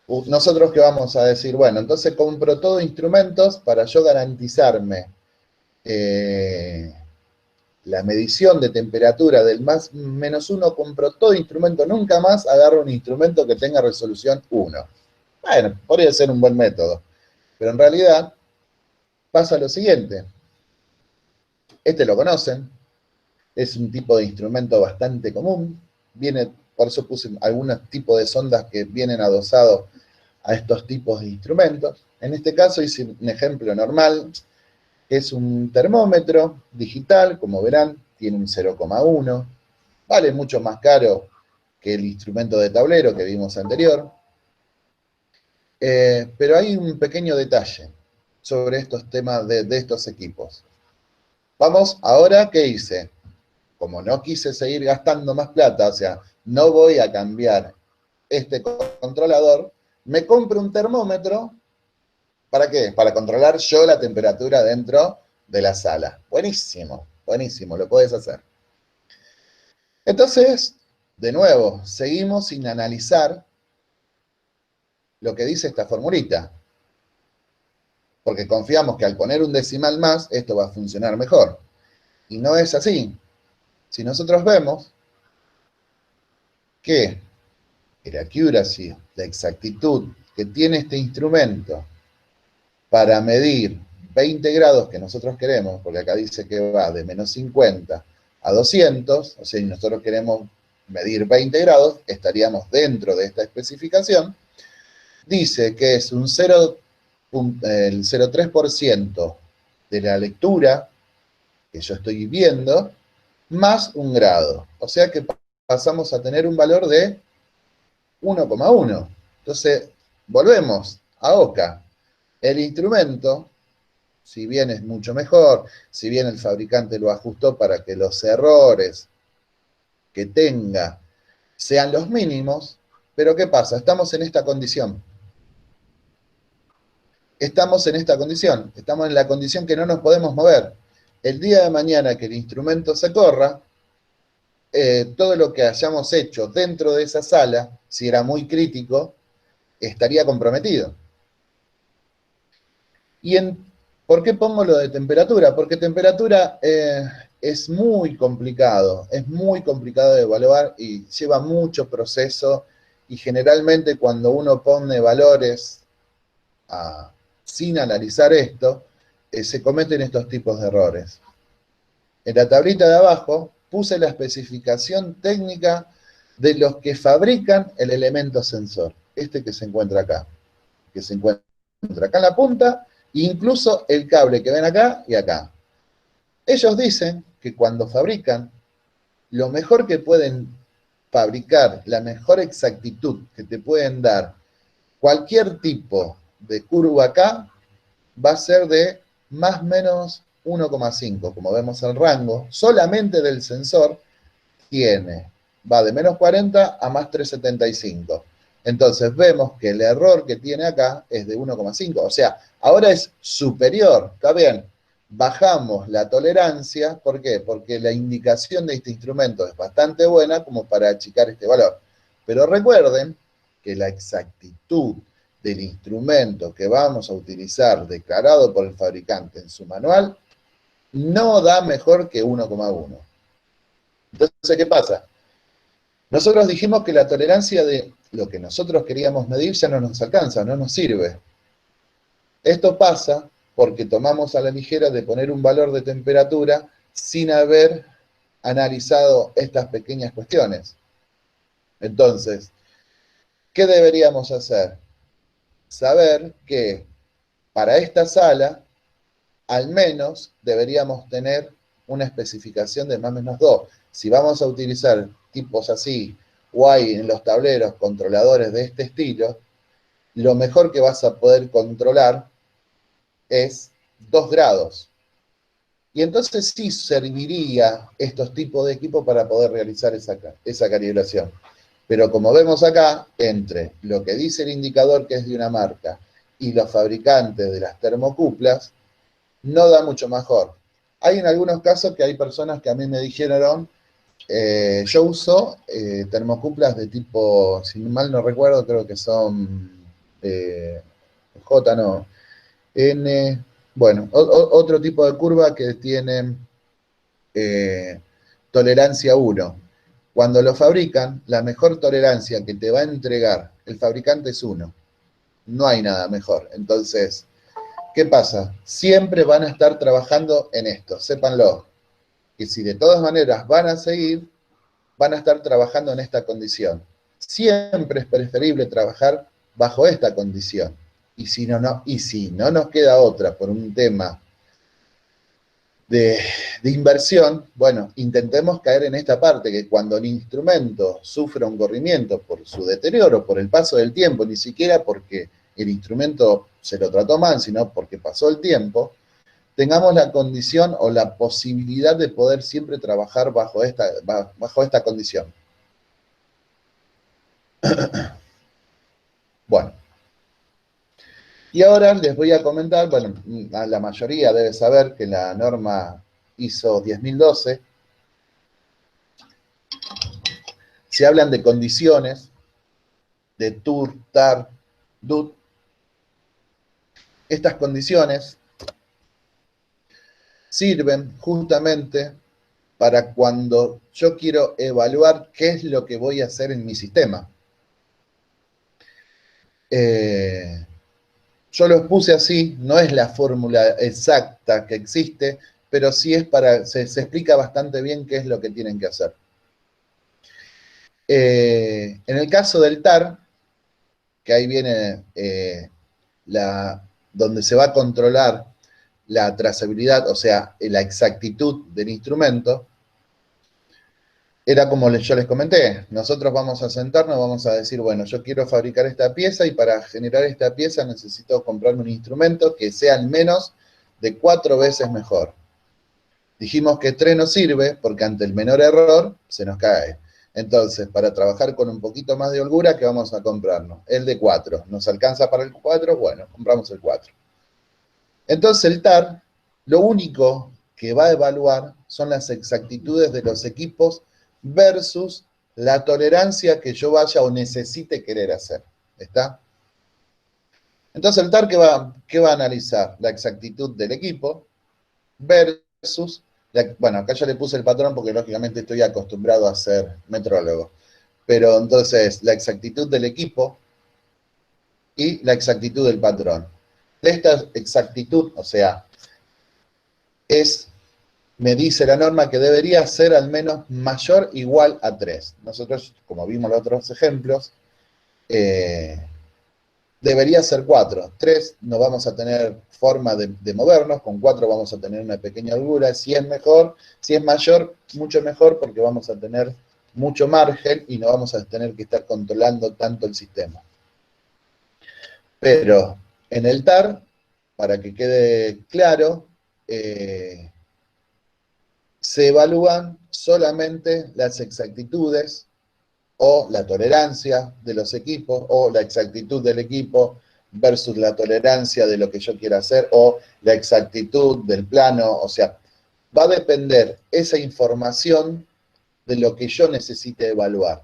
nosotros qué vamos a decir, bueno, entonces compro todo instrumentos para yo garantizarme la medición de temperatura del más menos 1, compro todo instrumento, nunca más agarro un instrumento que tenga resolución 1. Bueno, podría ser un buen método, pero en realidad pasa lo siguiente. Este lo conocen, es un tipo de instrumento bastante común, viene, por eso puse algunos tipos de sondas que vienen adosados a estos tipos de instrumentos. En este caso hice un ejemplo normal, que es un termómetro digital, como verán, tiene un 0,1, vale mucho más caro que el instrumento de tablero que vimos anterior, pero hay un pequeño detalle sobre estos temas de estos equipos. Vamos, ahora, ¿qué hice? Como no quise seguir gastando más plata, o sea, no voy a cambiar este controlador, me compro un termómetro. ¿Para qué? Para controlar yo la temperatura dentro de la sala. Buenísimo, buenísimo, lo puedes hacer. Entonces, de nuevo, seguimos sin analizar lo que dice esta formulita. Porque confiamos que al poner un decimal más, esto va a funcionar mejor. Y no es así. Si nosotros vemos que el accuracy, la exactitud que tiene este instrumento para medir 20 grados que nosotros queremos, porque acá dice que va de menos 50 a 200, o sea, si nosotros queremos medir 20 grados, estaríamos dentro de esta especificación, dice que es un 0,3% de la lectura que yo estoy viendo, más un grado. O sea que pasamos a tener un valor de 1,1. Entonces, volvemos a OCA. El instrumento, si bien es mucho mejor, si bien el fabricante lo ajustó para que los errores que tenga sean los mínimos, pero ¿qué pasa? Estamos en esta condición. Estamos en esta condición, estamos en la condición que no nos podemos mover. El día de mañana que el instrumento se corra, todo lo que hayamos hecho dentro de esa sala, si era muy crítico, estaría comprometido. ¿Por qué pongo lo de temperatura? Porque temperatura es muy complicado de evaluar y lleva mucho proceso, y generalmente cuando uno pone valores sin analizar esto, se cometen estos tipos de errores. En la tablita de abajo puse la especificación técnica de los que fabrican el elemento sensor, este que se encuentra acá, que se encuentra encuentra acá en la punta, incluso el cable que ven acá y acá. Ellos dicen que cuando fabrican, lo mejor que pueden fabricar, la mejor exactitud que te pueden dar cualquier tipo de curva acá, va a ser de más o menos 1,5. Como vemos el rango, solamente del sensor va de menos 40 a más 375. Entonces vemos que el error que tiene acá es de 1,5. O sea, ahora es superior. Está bien, bajamos la tolerancia. ¿Por qué? Porque la indicación de este instrumento es bastante buena como para achicar este valor. Pero recuerden que la exactitud del instrumento que vamos a utilizar, declarado por el fabricante en su manual, no da mejor que 1,1. Entonces, ¿qué pasa? Nosotros dijimos que la tolerancia de lo que nosotros queríamos medir ya no nos alcanza, no nos sirve. Esto pasa porque tomamos a la ligera de poner un valor de temperatura sin haber analizado estas pequeñas cuestiones. Entonces, ¿qué deberíamos hacer? Saber que para esta sala, al menos deberíamos tener una especificación de más o menos 2. Si vamos a utilizar tipos así, o hay en los tableros controladores de este estilo, lo mejor que vas a poder controlar es 2 grados. Y entonces sí serviría estos tipos de equipos para poder realizar esa calibración. Pero como vemos acá, entre lo que dice el indicador que es de una marca y los fabricantes de las termocuplas, no da mucho mejor. Hay en algunos casos que hay personas que a mí me dijeron, yo uso termocuplas de tipo, si mal no recuerdo, creo que son J, no, N, bueno, otro tipo de curva que tienen tolerancia 1. Cuando lo fabrican, la mejor tolerancia que te va a entregar el fabricante es 1. No hay nada mejor. Entonces, ¿qué pasa? Siempre van a estar trabajando en esto, sépanlo. Que si de todas maneras van a seguir, van a estar trabajando en esta condición. Siempre es preferible trabajar bajo esta condición. Y si no nos queda otra por un tema de inversión, bueno, intentemos caer en esta parte, que cuando el instrumento sufra un corrimiento por su deterioro, por el paso del tiempo, ni siquiera porque el instrumento se lo trató mal, sino porque pasó el tiempo, tengamos la condición o la posibilidad de poder siempre trabajar bajo esta condición. Bueno. Y ahora les voy a comentar, bueno, a la mayoría debe saber que la norma ISO 10012 se hablan de condiciones, de TUR, TAR, DUT. Estas condiciones sirven justamente para cuando yo quiero evaluar qué es lo que voy a hacer en mi sistema. Yo los puse así, no es la fórmula exacta que existe, pero sí es se explica bastante bien qué es lo que tienen que hacer. En el caso del TAR, que ahí viene donde se va a controlar la trazabilidad, o sea, la exactitud del instrumento, era como yo les comenté, nosotros vamos a sentarnos, vamos a decir, bueno, yo quiero fabricar esta pieza y para generar esta pieza necesito comprarme un instrumento que sea al menos de 4 veces mejor. Dijimos que 3 no sirve porque ante el menor error se nos cae. Entonces, para trabajar con un poquito más de holgura, ¿qué vamos a comprarnos? El de 4. ¿Nos alcanza para el 4? Bueno, compramos el 4. Entonces el TAR, lo único que va a evaluar son las exactitudes de los equipos versus la tolerancia que yo vaya o necesite querer hacer. ¿Está? Entonces el TAR, ¿qué va a analizar? La exactitud del equipo versus, bueno, acá yo le puse el patrón porque lógicamente estoy acostumbrado a ser metrólogo. Pero entonces, la exactitud del equipo y la exactitud del patrón. De esta exactitud, o sea, me dice la norma que debería ser al menos mayor o igual a 3. Nosotros, como vimos en los otros ejemplos, debería ser 4. 3 no vamos a tener forma de movernos, con 4 vamos a tener una pequeña holgura. Si es mejor, si es mayor, mucho mejor, porque vamos a tener mucho margen y no vamos a tener que estar controlando tanto el sistema. Pero en el TAR, para que quede claro, se evalúan solamente las exactitudes o la tolerancia de los equipos, o la exactitud del equipo versus la tolerancia de lo que yo quiera hacer, o la exactitud del plano. O sea, va a depender esa información de lo que yo necesite evaluar.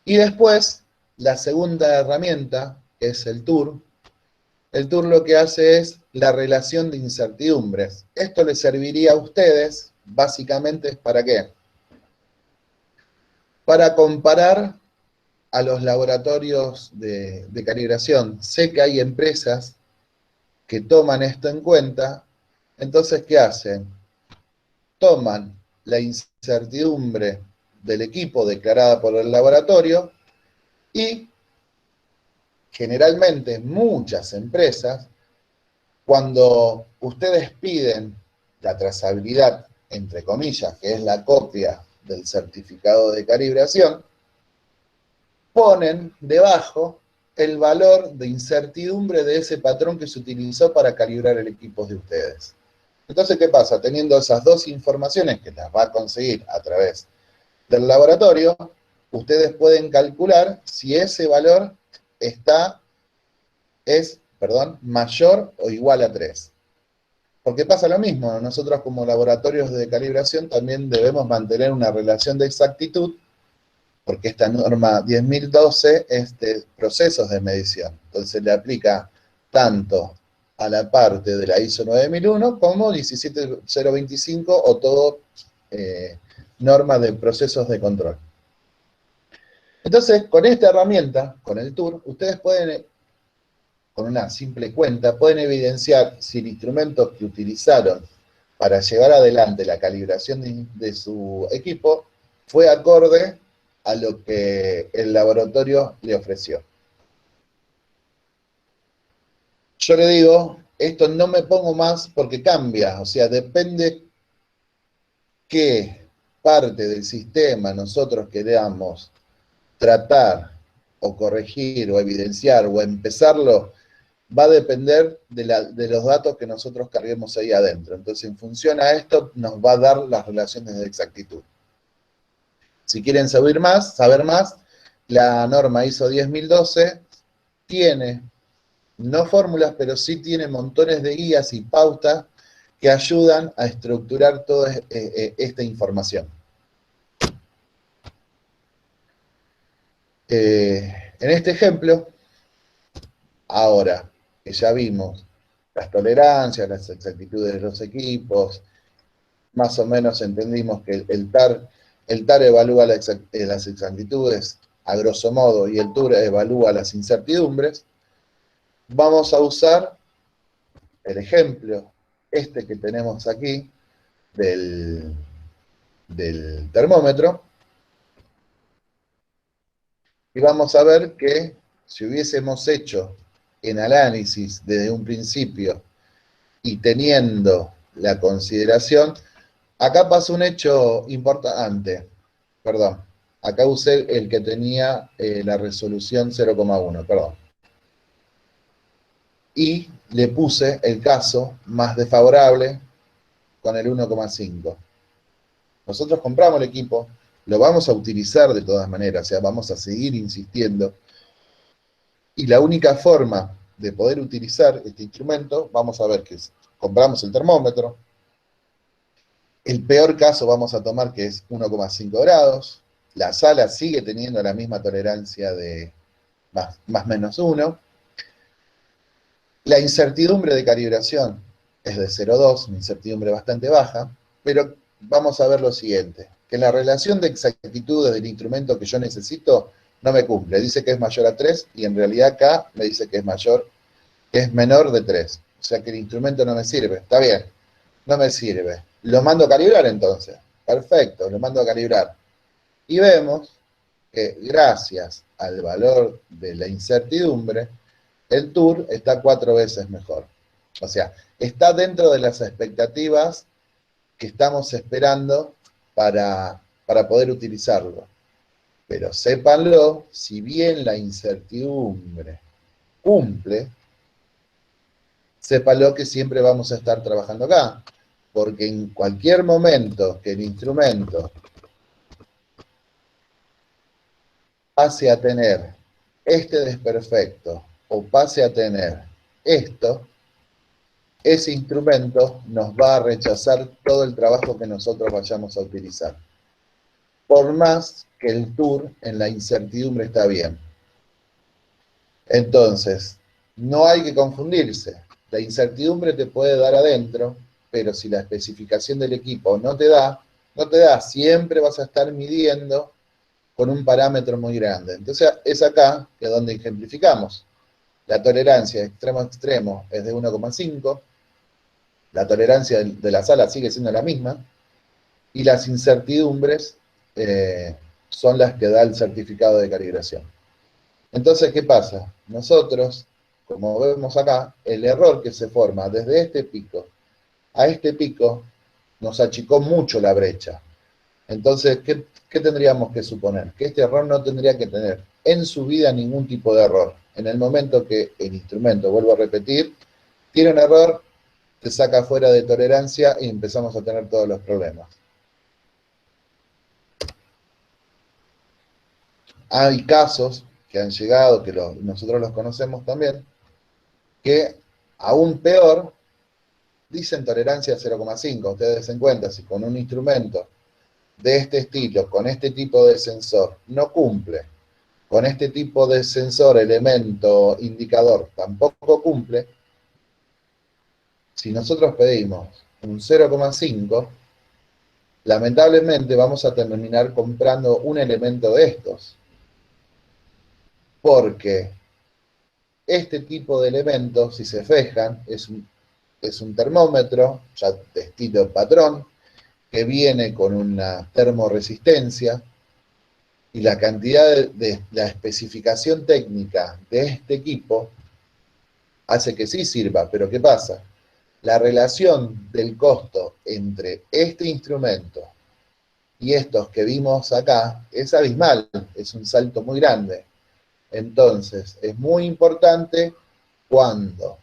Y después, la segunda herramienta, que es el TUR. El TUR lo que hace es la relación de incertidumbres. Esto les serviría a ustedes, básicamente, ¿para qué? Para comparar a los laboratorios de calibración. Sé que hay empresas que toman esto en cuenta. Entonces, ¿qué hacen? Toman la incertidumbre del equipo declarada por el laboratorio y generalmente muchas empresas, cuando ustedes piden la trazabilidad, entre comillas, que es la copia del certificado de calibración, ponen debajo el valor de incertidumbre de ese patrón que se utilizó para calibrar el equipo de ustedes. Entonces, ¿qué pasa? Teniendo esas dos informaciones que las va a conseguir a través del laboratorio, ustedes pueden calcular si ese valor es mayor o igual a 3. Porque pasa lo mismo, nosotros como laboratorios de calibración también debemos mantener una relación de exactitud, porque esta norma 10.012 es de procesos de medición. Entonces le aplica tanto a la parte de la ISO 9001 como 17025 o todo norma de procesos de control. Entonces, con esta herramienta, con el TUR, ustedes pueden, con una simple cuenta, pueden evidenciar si el instrumento que utilizaron para llevar adelante la calibración de su equipo fue acorde a lo que el laboratorio le ofreció. Yo le digo, esto no me pongo más porque cambia, o sea, depende qué parte del sistema nosotros queramos tratar o corregir o evidenciar o empezarlo, va a depender de los datos que nosotros carguemos ahí adentro. Entonces, en función a esto, nos va a dar las relaciones de exactitud. Si quieren saber más, la norma ISO 10012 tiene, no fórmulas, pero sí tiene montones de guías y pautas que ayudan a estructurar toda esta información. En este ejemplo, ahora que ya vimos las tolerancias, las exactitudes de los equipos, más o menos entendimos que el TAR evalúa las exactitudes a grosso modo y el TUR evalúa las incertidumbres. Vamos a usar el ejemplo, este que tenemos aquí, del termómetro, y vamos a ver que si hubiésemos hecho el análisis desde un principio y teniendo la consideración, acá pasa un hecho importante, perdón, acá usé el que tenía la resolución 0,1, perdón. Y le puse el caso más desfavorable con el 1,5. Nosotros compramos el equipo, lo vamos a utilizar de todas maneras, o sea, vamos a seguir insistiendo. Y la única forma de poder utilizar este instrumento, vamos a ver que compramos el termómetro. El peor caso vamos a tomar que es 1,5 grados. La sala sigue teniendo la misma tolerancia de más menos 1. La incertidumbre de calibración es de 0,2, una incertidumbre bastante baja, pero vamos a ver lo siguiente, que la relación de exactitudes del instrumento que yo necesito no me cumple. Dice que es mayor a 3 y en realidad acá me dice que es menor de 3. O sea que el instrumento no me sirve. Está bien, no me sirve. Lo mando a calibrar entonces. Perfecto, lo mando a calibrar. Y vemos que gracias al valor de la incertidumbre, el tour está 4 veces mejor. O sea, está dentro de las expectativas que estamos esperando para poder utilizarlo. Pero sépanlo, si bien la incertidumbre cumple, sépanlo que siempre vamos a estar trabajando acá, porque en cualquier momento que el instrumento pase a tener este desperfecto o pase a tener esto, ese instrumento nos va a rechazar todo el trabajo que nosotros vayamos a utilizar. Por más que el tour en la incertidumbre está bien. Entonces, no hay que confundirse. La incertidumbre te puede dar adentro, pero si la especificación del equipo no te da, siempre vas a estar midiendo con un parámetro muy grande. Entonces, es acá que es donde ejemplificamos. La tolerancia extremo a extremo es de 1,5, la tolerancia de la sala sigue siendo la misma, y las incertidumbres son las que da el certificado de calibración. Entonces, ¿qué pasa? Nosotros, como vemos acá, el error que se forma desde este pico a este pico nos achicó mucho la brecha. Entonces, ¿qué tendríamos que suponer? Que este error no tendría que tener en su vida ningún tipo de error. En el momento que el instrumento, vuelvo a repetir, tiene un error, te saca fuera de tolerancia y empezamos a tener todos los problemas. Hay casos que han llegado, que nosotros los conocemos también, que aún peor, dicen tolerancia 0,5. Ustedes se cuenta, si con un instrumento de este estilo, con este tipo de sensor, no cumple, con este tipo de sensor, elemento, indicador, tampoco cumple, si nosotros pedimos un 0,5, lamentablemente vamos a terminar comprando un elemento de estos, porque este tipo de elementos, si se fijan, es un termómetro, ya de estilo patrón, que viene con una termoresistencia, y la cantidad de la especificación técnica de este equipo hace que sí sirva, pero ¿qué pasa? La relación del costo entre este instrumento y estos que vimos acá es abismal, es un salto muy grande. Entonces, es muy importante cuando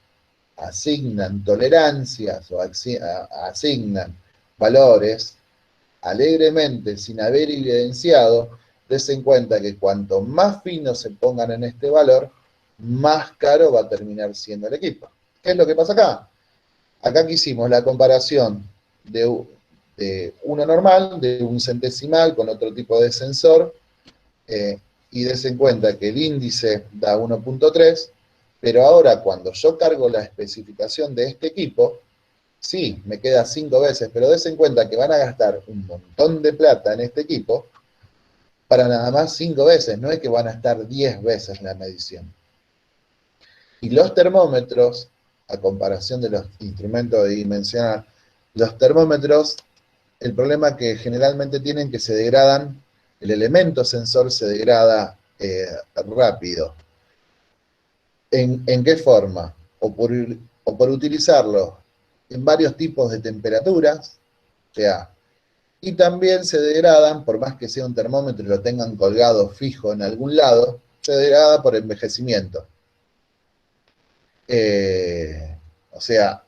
asignan tolerancias o asignan valores alegremente, sin haber evidenciado, des en cuenta que cuanto más finos se pongan en este valor, más caro va a terminar siendo el equipo. ¿Qué es lo que pasa acá? Acá hicimos la comparación de uno normal, de un centesimal con otro tipo de sensor, y des en cuenta que el índice da 1,3, pero ahora cuando yo cargo la especificación de este equipo, sí, me queda 5 veces, pero des en cuenta que van a gastar un montón de plata en este equipo para nada más 5 veces, no es que van a estar 10 veces la medición. Y los termómetros, a comparación de los instrumentos de dimensionar, los termómetros, el problema que generalmente tienen que se degradan, el elemento sensor se degrada rápido. ¿En qué forma? O por utilizarlo en varios tipos de temperaturas, o sea, y también se degradan, por más que sea un termómetro y lo tengan colgado fijo en algún lado, se degrada por envejecimiento. O sea,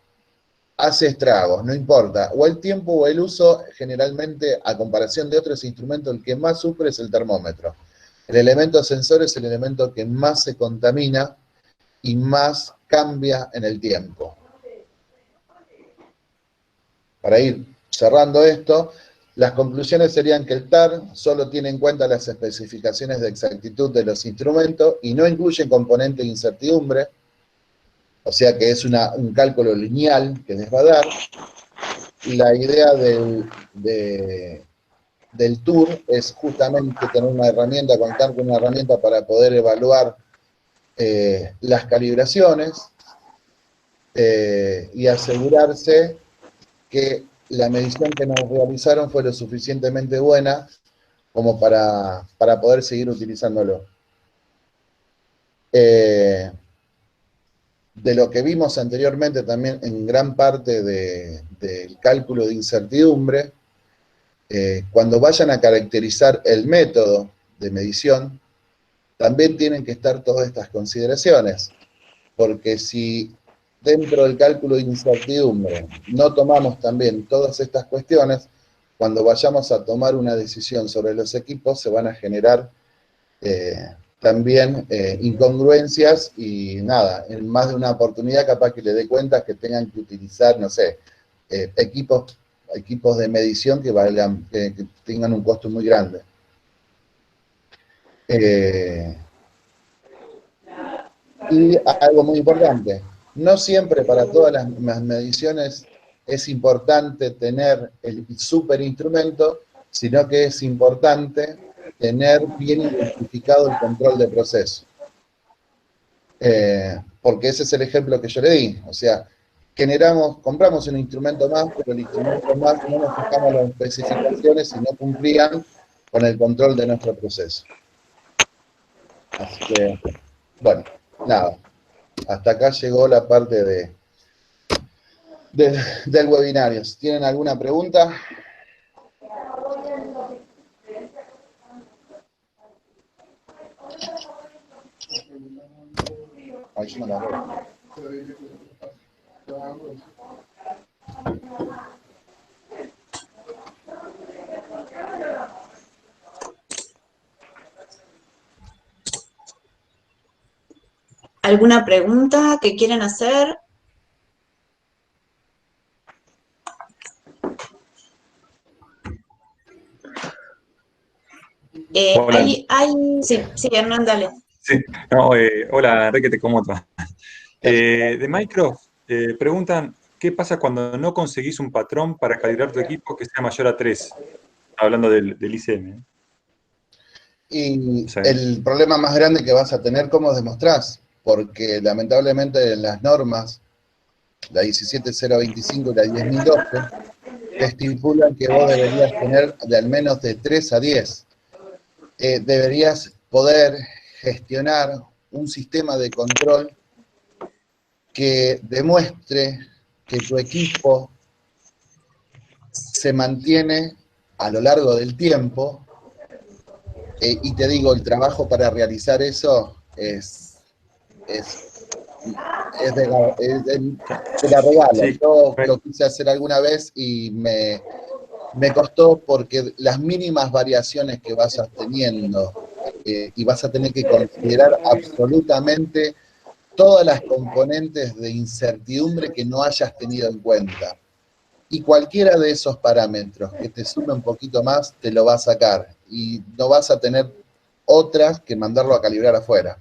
hace estragos, no importa. O el tiempo o el uso, generalmente, a comparación de otros instrumentos, el que más sufre es el termómetro. El elemento sensor es el elemento que más se contamina y más cambia en el tiempo. Para ir cerrando esto, las conclusiones serían que el TAR solo tiene en cuenta las especificaciones de exactitud de los instrumentos y no incluye componente de incertidumbre, o sea que es un cálculo lineal que les va a dar. La idea del tour es justamente tener una herramienta, contar con una herramienta para poder evaluar las calibraciones y asegurarse que la medición que nos realizaron fue lo suficientemente buena como para poder seguir utilizándolo. De lo que vimos anteriormente también en gran parte del cálculo de incertidumbre, cuando vayan a caracterizar el método de medición, también tienen que estar todas estas consideraciones, porque si dentro del cálculo de incertidumbre no tomamos también todas estas cuestiones, cuando vayamos a tomar una decisión sobre los equipos se van a generar también incongruencias y nada, en más de una oportunidad capaz que le dé cuenta que tengan que utilizar, no sé, equipos de medición que tengan un costo muy grande. Y algo muy importante, no siempre para todas las mediciones es importante tener el superinstrumento, sino que es importante tener bien identificado el control de proceso. Porque ese es el ejemplo que yo le di, o sea, compramos un instrumento más, pero el instrumento más no nos fijamos las especificaciones y no cumplían con el control de nuestro proceso. Así que, bueno, nada, hasta acá llegó la parte del webinario. ¿Tienen alguna pregunta? Ay, yo no la veo. ¿Alguna pregunta que quieren hacer? Hola. Sí, Hernán, dale. Sí. No, hola, Enrique, ¿cómo estás? De Microsoft preguntan, ¿qué pasa cuando no conseguís un patrón para calibrar tu equipo que sea mayor a 3? Hablando del ICM. Y Sí. el problema más grande que vas a tener, ¿cómo demostrás? Porque lamentablemente en las normas, la 17025 y la 10012, te estipulan que vos deberías tener de al menos de 3 a 10. Deberías poder gestionar un sistema de control que demuestre que tu equipo se mantiene a lo largo del tiempo, y te digo, el trabajo para realizar eso es te la regalo. Sí. Yo lo quise hacer alguna vez y me costó porque las mínimas variaciones que vas teniendo y vas a tener que considerar absolutamente todas las componentes de incertidumbre que no hayas tenido en cuenta. Y cualquiera de esos parámetros que te sume un poquito más, te lo va a sacar. Y no vas a tener otras que mandarlo a calibrar afuera.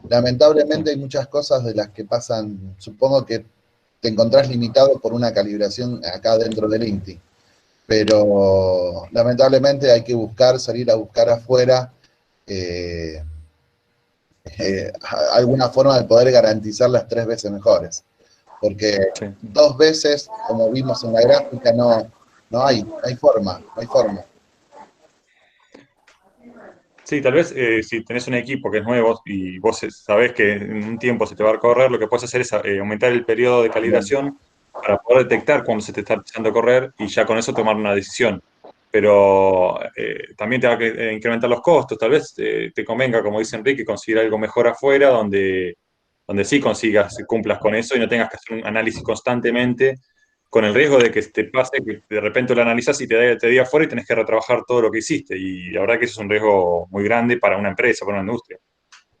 Lamentablemente hay muchas cosas de las que pasan, supongo que te encontrás limitado por una calibración acá dentro del INTI. Pero lamentablemente hay que salir a buscar afuera alguna forma de poder garantizar las 3 veces mejores. Porque Sí. 2 veces, como vimos en la gráfica, no hay forma, no hay forma. Sí, tal vez si tenés un equipo que es nuevo y vos sabés que en un tiempo se te va a correr, lo que puedes hacer es aumentar el periodo de calibración para poder detectar cuando se te está empezando a correr y ya con eso tomar una decisión. Pero también te va a incrementar los costos. Tal vez te convenga, como dice Enrique, conseguir algo mejor afuera donde sí consigas, cumplas con eso y no tengas que hacer un análisis constantemente con el riesgo de que te pase que de repente lo analizas y te diga afuera y tenés que retrabajar todo lo que hiciste. Y la verdad que eso es un riesgo muy grande para una empresa, para una industria.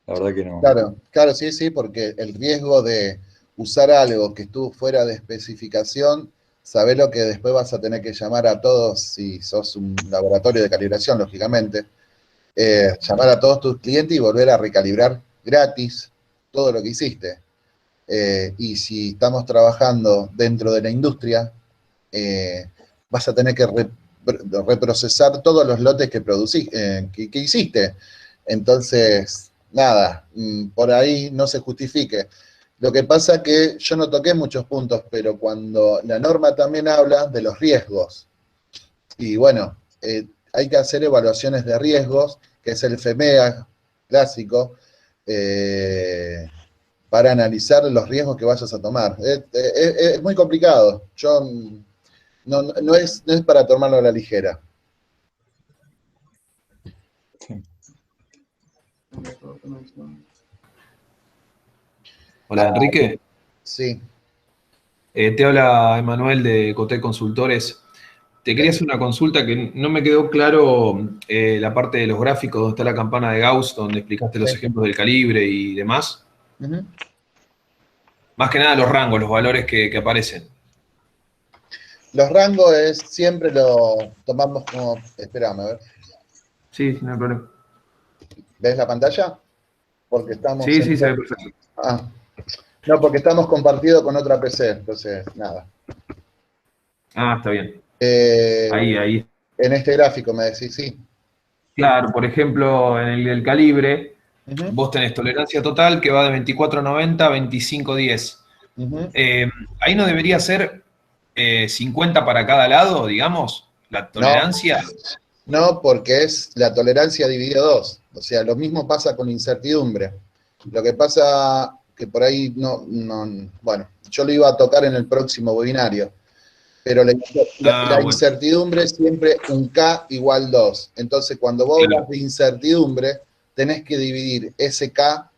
La verdad que no. Claro, sí, porque el riesgo de usar algo que estuvo fuera de especificación, sabés lo que después vas a tener que llamar a todos, si sos un laboratorio de calibración, lógicamente, llamar a todos tus clientes y volver a recalibrar gratis todo lo que hiciste. Y si estamos trabajando dentro de la industria, vas a tener que reprocesar todos los lotes que hiciste. Entonces, nada, por ahí no se justifique. Lo que pasa que yo no toqué muchos puntos, pero cuando la norma también habla de los riesgos, y bueno, hay que hacer evaluaciones de riesgos, que es el FEMEA clásico, para analizar los riesgos que vayas a tomar. Es muy complicado. No es para tomarlo a la ligera. Hola, Enrique. Sí. Te habla Emanuel de Coté Consultores. Te quería hacer una consulta que no me quedó claro la parte de los gráficos, donde está la campana de Gauss, donde explicaste los ejemplos del calibre y demás. Uh-huh. Más que nada los rangos, los valores que aparecen. Los rangos siempre lo tomamos como... Esperame, a ver. Sí, no hay problema. ¿Ves la pantalla? Porque estamos... Sí, sí, se ve perfecto. No, porque estamos compartidos con otra PC, entonces, nada. Está bien. Ahí. En este gráfico me decís, sí. Claro, por ejemplo, en el del calibre, vos tenés tolerancia total que va de 24.90 a 25.10. Ahí no debería ser 50 para cada lado, digamos, la tolerancia. No, porque es la tolerancia dividida 2. O sea, lo mismo pasa con incertidumbre. Lo que pasa que por ahí bueno, yo lo iba a tocar en el próximo webinario, pero la incertidumbre es siempre un K igual 2. Entonces, cuando vos hablas de incertidumbre, tenés que dividir ese K,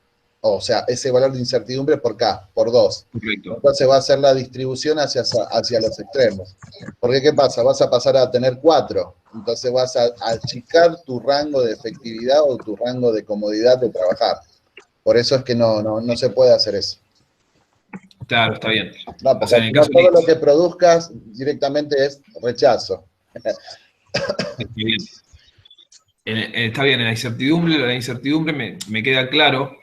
o sea, ese valor de incertidumbre por K, por 2. Correcto. Entonces va a ser la distribución hacia los extremos. Porque, ¿qué pasa? Vas a pasar a tener 4. Entonces vas a achicar tu rango de efectividad o tu rango de comodidad de trabajar. Por eso es que no se puede hacer eso. Claro, está bien. No, porque en el caso todo lo que produzcas directamente es rechazo. Está bien. Está bien, en la incertidumbre me queda claro.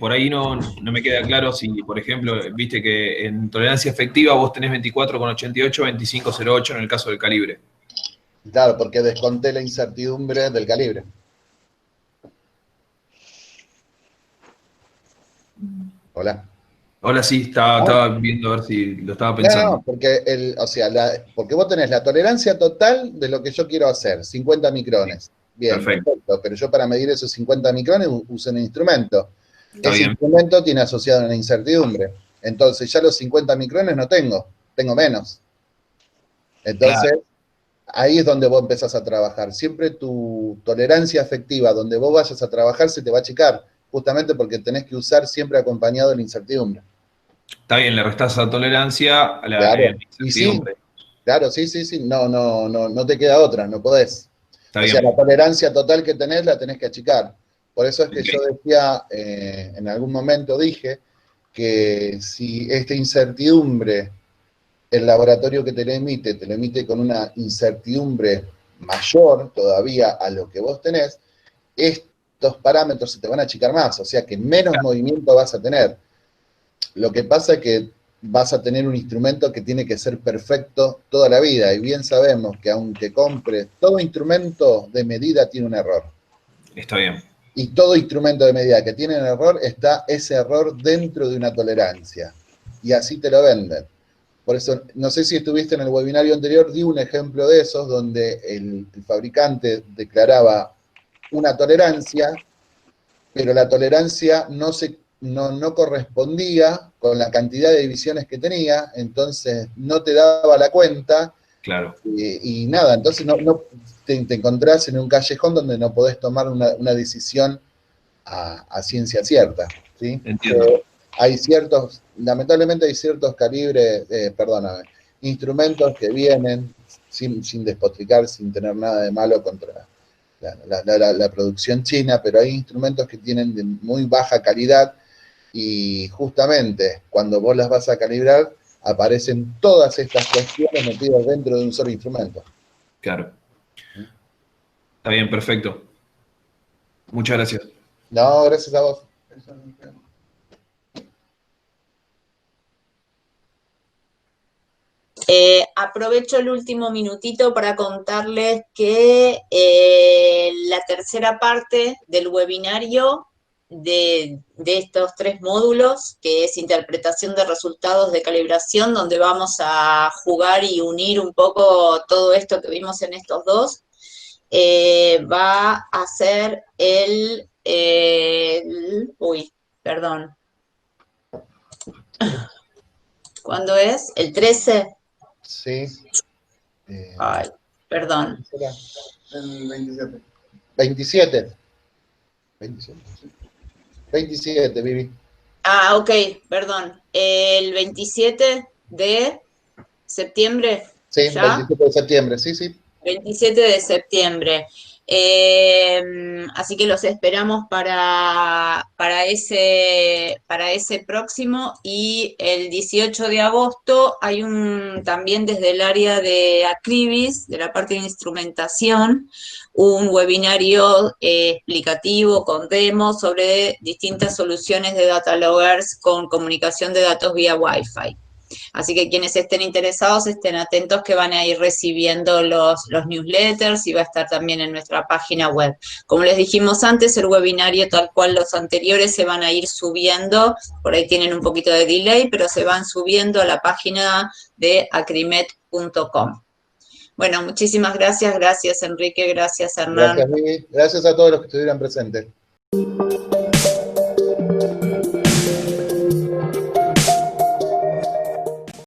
Por ahí no me queda claro si, por ejemplo, viste que en tolerancia efectiva vos tenés 24,88, 25,08 en el caso del calibre. Claro, porque desconté la incertidumbre del calibre. Hola. Hola, sí, estaba viendo a ver si lo estaba pensando. No, porque, porque vos tenés la tolerancia total de lo que yo quiero hacer, 50 micrones. Bien, perfecto. Pero yo para medir esos 50 micrones uso un instrumento. Ese instrumento tiene asociado una incertidumbre. Entonces ya los 50 micrones no tengo menos. Entonces, ahí es donde vos empezás a trabajar. Siempre tu tolerancia afectiva, donde vos vayas a trabajar, se te va a achicar, justamente porque tenés que usar siempre acompañado de la incertidumbre. Está bien, le restás esa tolerancia a la incertidumbre. Claro, sí. No te queda otra, no podés. Está bien. Sea, la tolerancia total que tenés, la tenés que achicar. Por eso es que yo decía, en algún momento dije, que si esta incertidumbre, el laboratorio que te lo emite con una incertidumbre mayor todavía a lo que vos tenés, estos parámetros se te van a achicar más, o sea que menos movimiento vas a tener. Lo que pasa es que vas a tener un instrumento que tiene que ser perfecto toda la vida, y bien sabemos que aunque compres, todo instrumento de medida tiene un error. Está bien. Y todo instrumento de medida que tiene un error, está ese error dentro de una tolerancia. Y así te lo venden. Por eso, no sé si estuviste en el webinario anterior, di un ejemplo de esos, donde el fabricante declaraba una tolerancia, pero la tolerancia no correspondía con la cantidad de divisiones que tenía, entonces no te daba la cuenta. Claro. Y nada, entonces te encontrás en un callejón donde no podés tomar una decisión a ciencia cierta, ¿sí? Entiendo. Lamentablemente hay ciertos calibres, instrumentos que vienen sin despotricar, sin tener nada de malo contra la producción china, pero hay instrumentos que tienen de muy baja calidad, y justamente cuando vos las vas a calibrar, aparecen todas estas cuestiones metidas dentro de un solo instrumento. Claro. Está bien, perfecto. Muchas gracias. No, gracias a vos. Aprovecho el último minutito para contarles que la tercera parte del webinario de estos 3 módulos, que es interpretación de resultados de calibración, donde vamos a jugar y unir un poco todo esto que vimos en estos dos, va a ser el uy, perdón. ¿Cuándo es? ¿El 13? Sí. Ay, perdón. El 27. 27. 27, sí. 27, Vivi. Ah, ok, perdón. El 27 de septiembre, Sí, ¿ya? 27 de septiembre, sí, sí. 27 de septiembre. Así que los esperamos para ese próximo, y el 18 de agosto hay también desde el área de Acribis, de la parte de instrumentación, un webinario explicativo con demos sobre distintas soluciones de data loggers con comunicación de datos vía Wi-Fi. Así que quienes estén interesados estén atentos, que van a ir recibiendo los newsletters, y va a estar también en nuestra página web. Como les dijimos antes, el webinario, tal cual los anteriores, se van a ir subiendo, por ahí tienen un poquito de delay, pero se van subiendo a la página de acrimet.com. Bueno, muchísimas gracias Enrique, gracias Hernán. Gracias, Vivi. Gracias a todos los que estuvieron presentes.